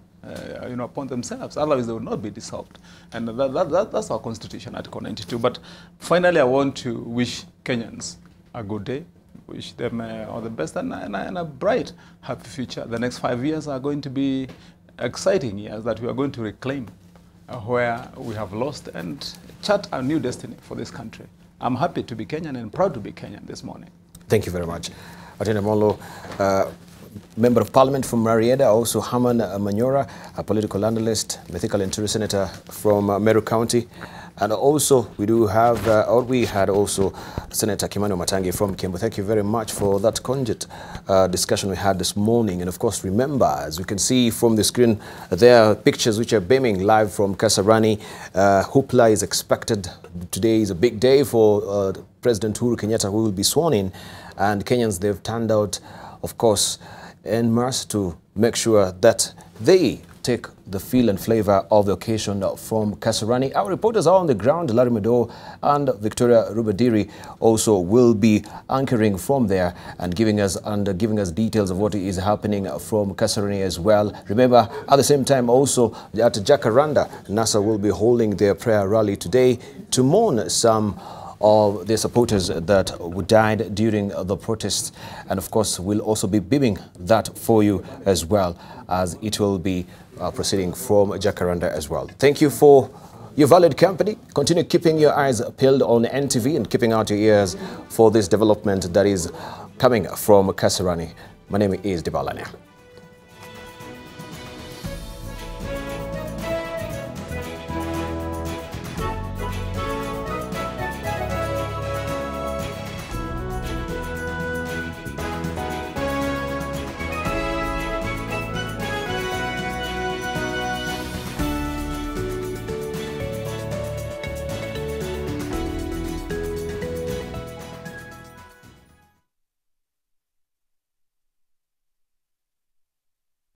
upon themselves, otherwise they would not be dissolved. And that's our constitution, Article 92. But finally, I want to wish Kenyans a good day, wish them all the best and a bright, happy future. The next 5 years are going to be exciting years that we are going to reclaim where we have lost and chart a new destiny for this country. I'm happy to be Kenyan and proud to be Kenyan this morning. Thank you very much. Otiende Amollo, Member of Parliament from Rarieda, also Herman Manyora, a political analyst, Mithika Linturi, Senator from Meru County, And also, we do have, we had also Senator Kimani Wamatangi from Kiambu. Thank you very much for that conjugate discussion we had this morning. And of course, remember, as you can see from the screen, there are pictures which are beaming live from Kasarani. Hoopla is expected. Today is a big day for President Uhuru Kenyatta, who will be sworn in. And Kenyans, they've turned out, of course, en masse to make sure that they take the feel and flavor of the occasion from Kasarani. Our reporters are on the ground. Larry Medo and Victoria Rubadiri also will be anchoring from there and giving us details of what is happening from Kasarani as well. Remember, at the same time also at Jacaranda, NASA will be holding their prayer rally today to mourn some of their supporters that died during the protests. And of course, we'll also be beaming that for you as well, as it will be proceeding from Jacaranda as well. Thank you for your valued company. Continue keeping your eyes peeled on NTV and keeping out your ears for this development that is coming from Kasarani. My name is Debarl Inea.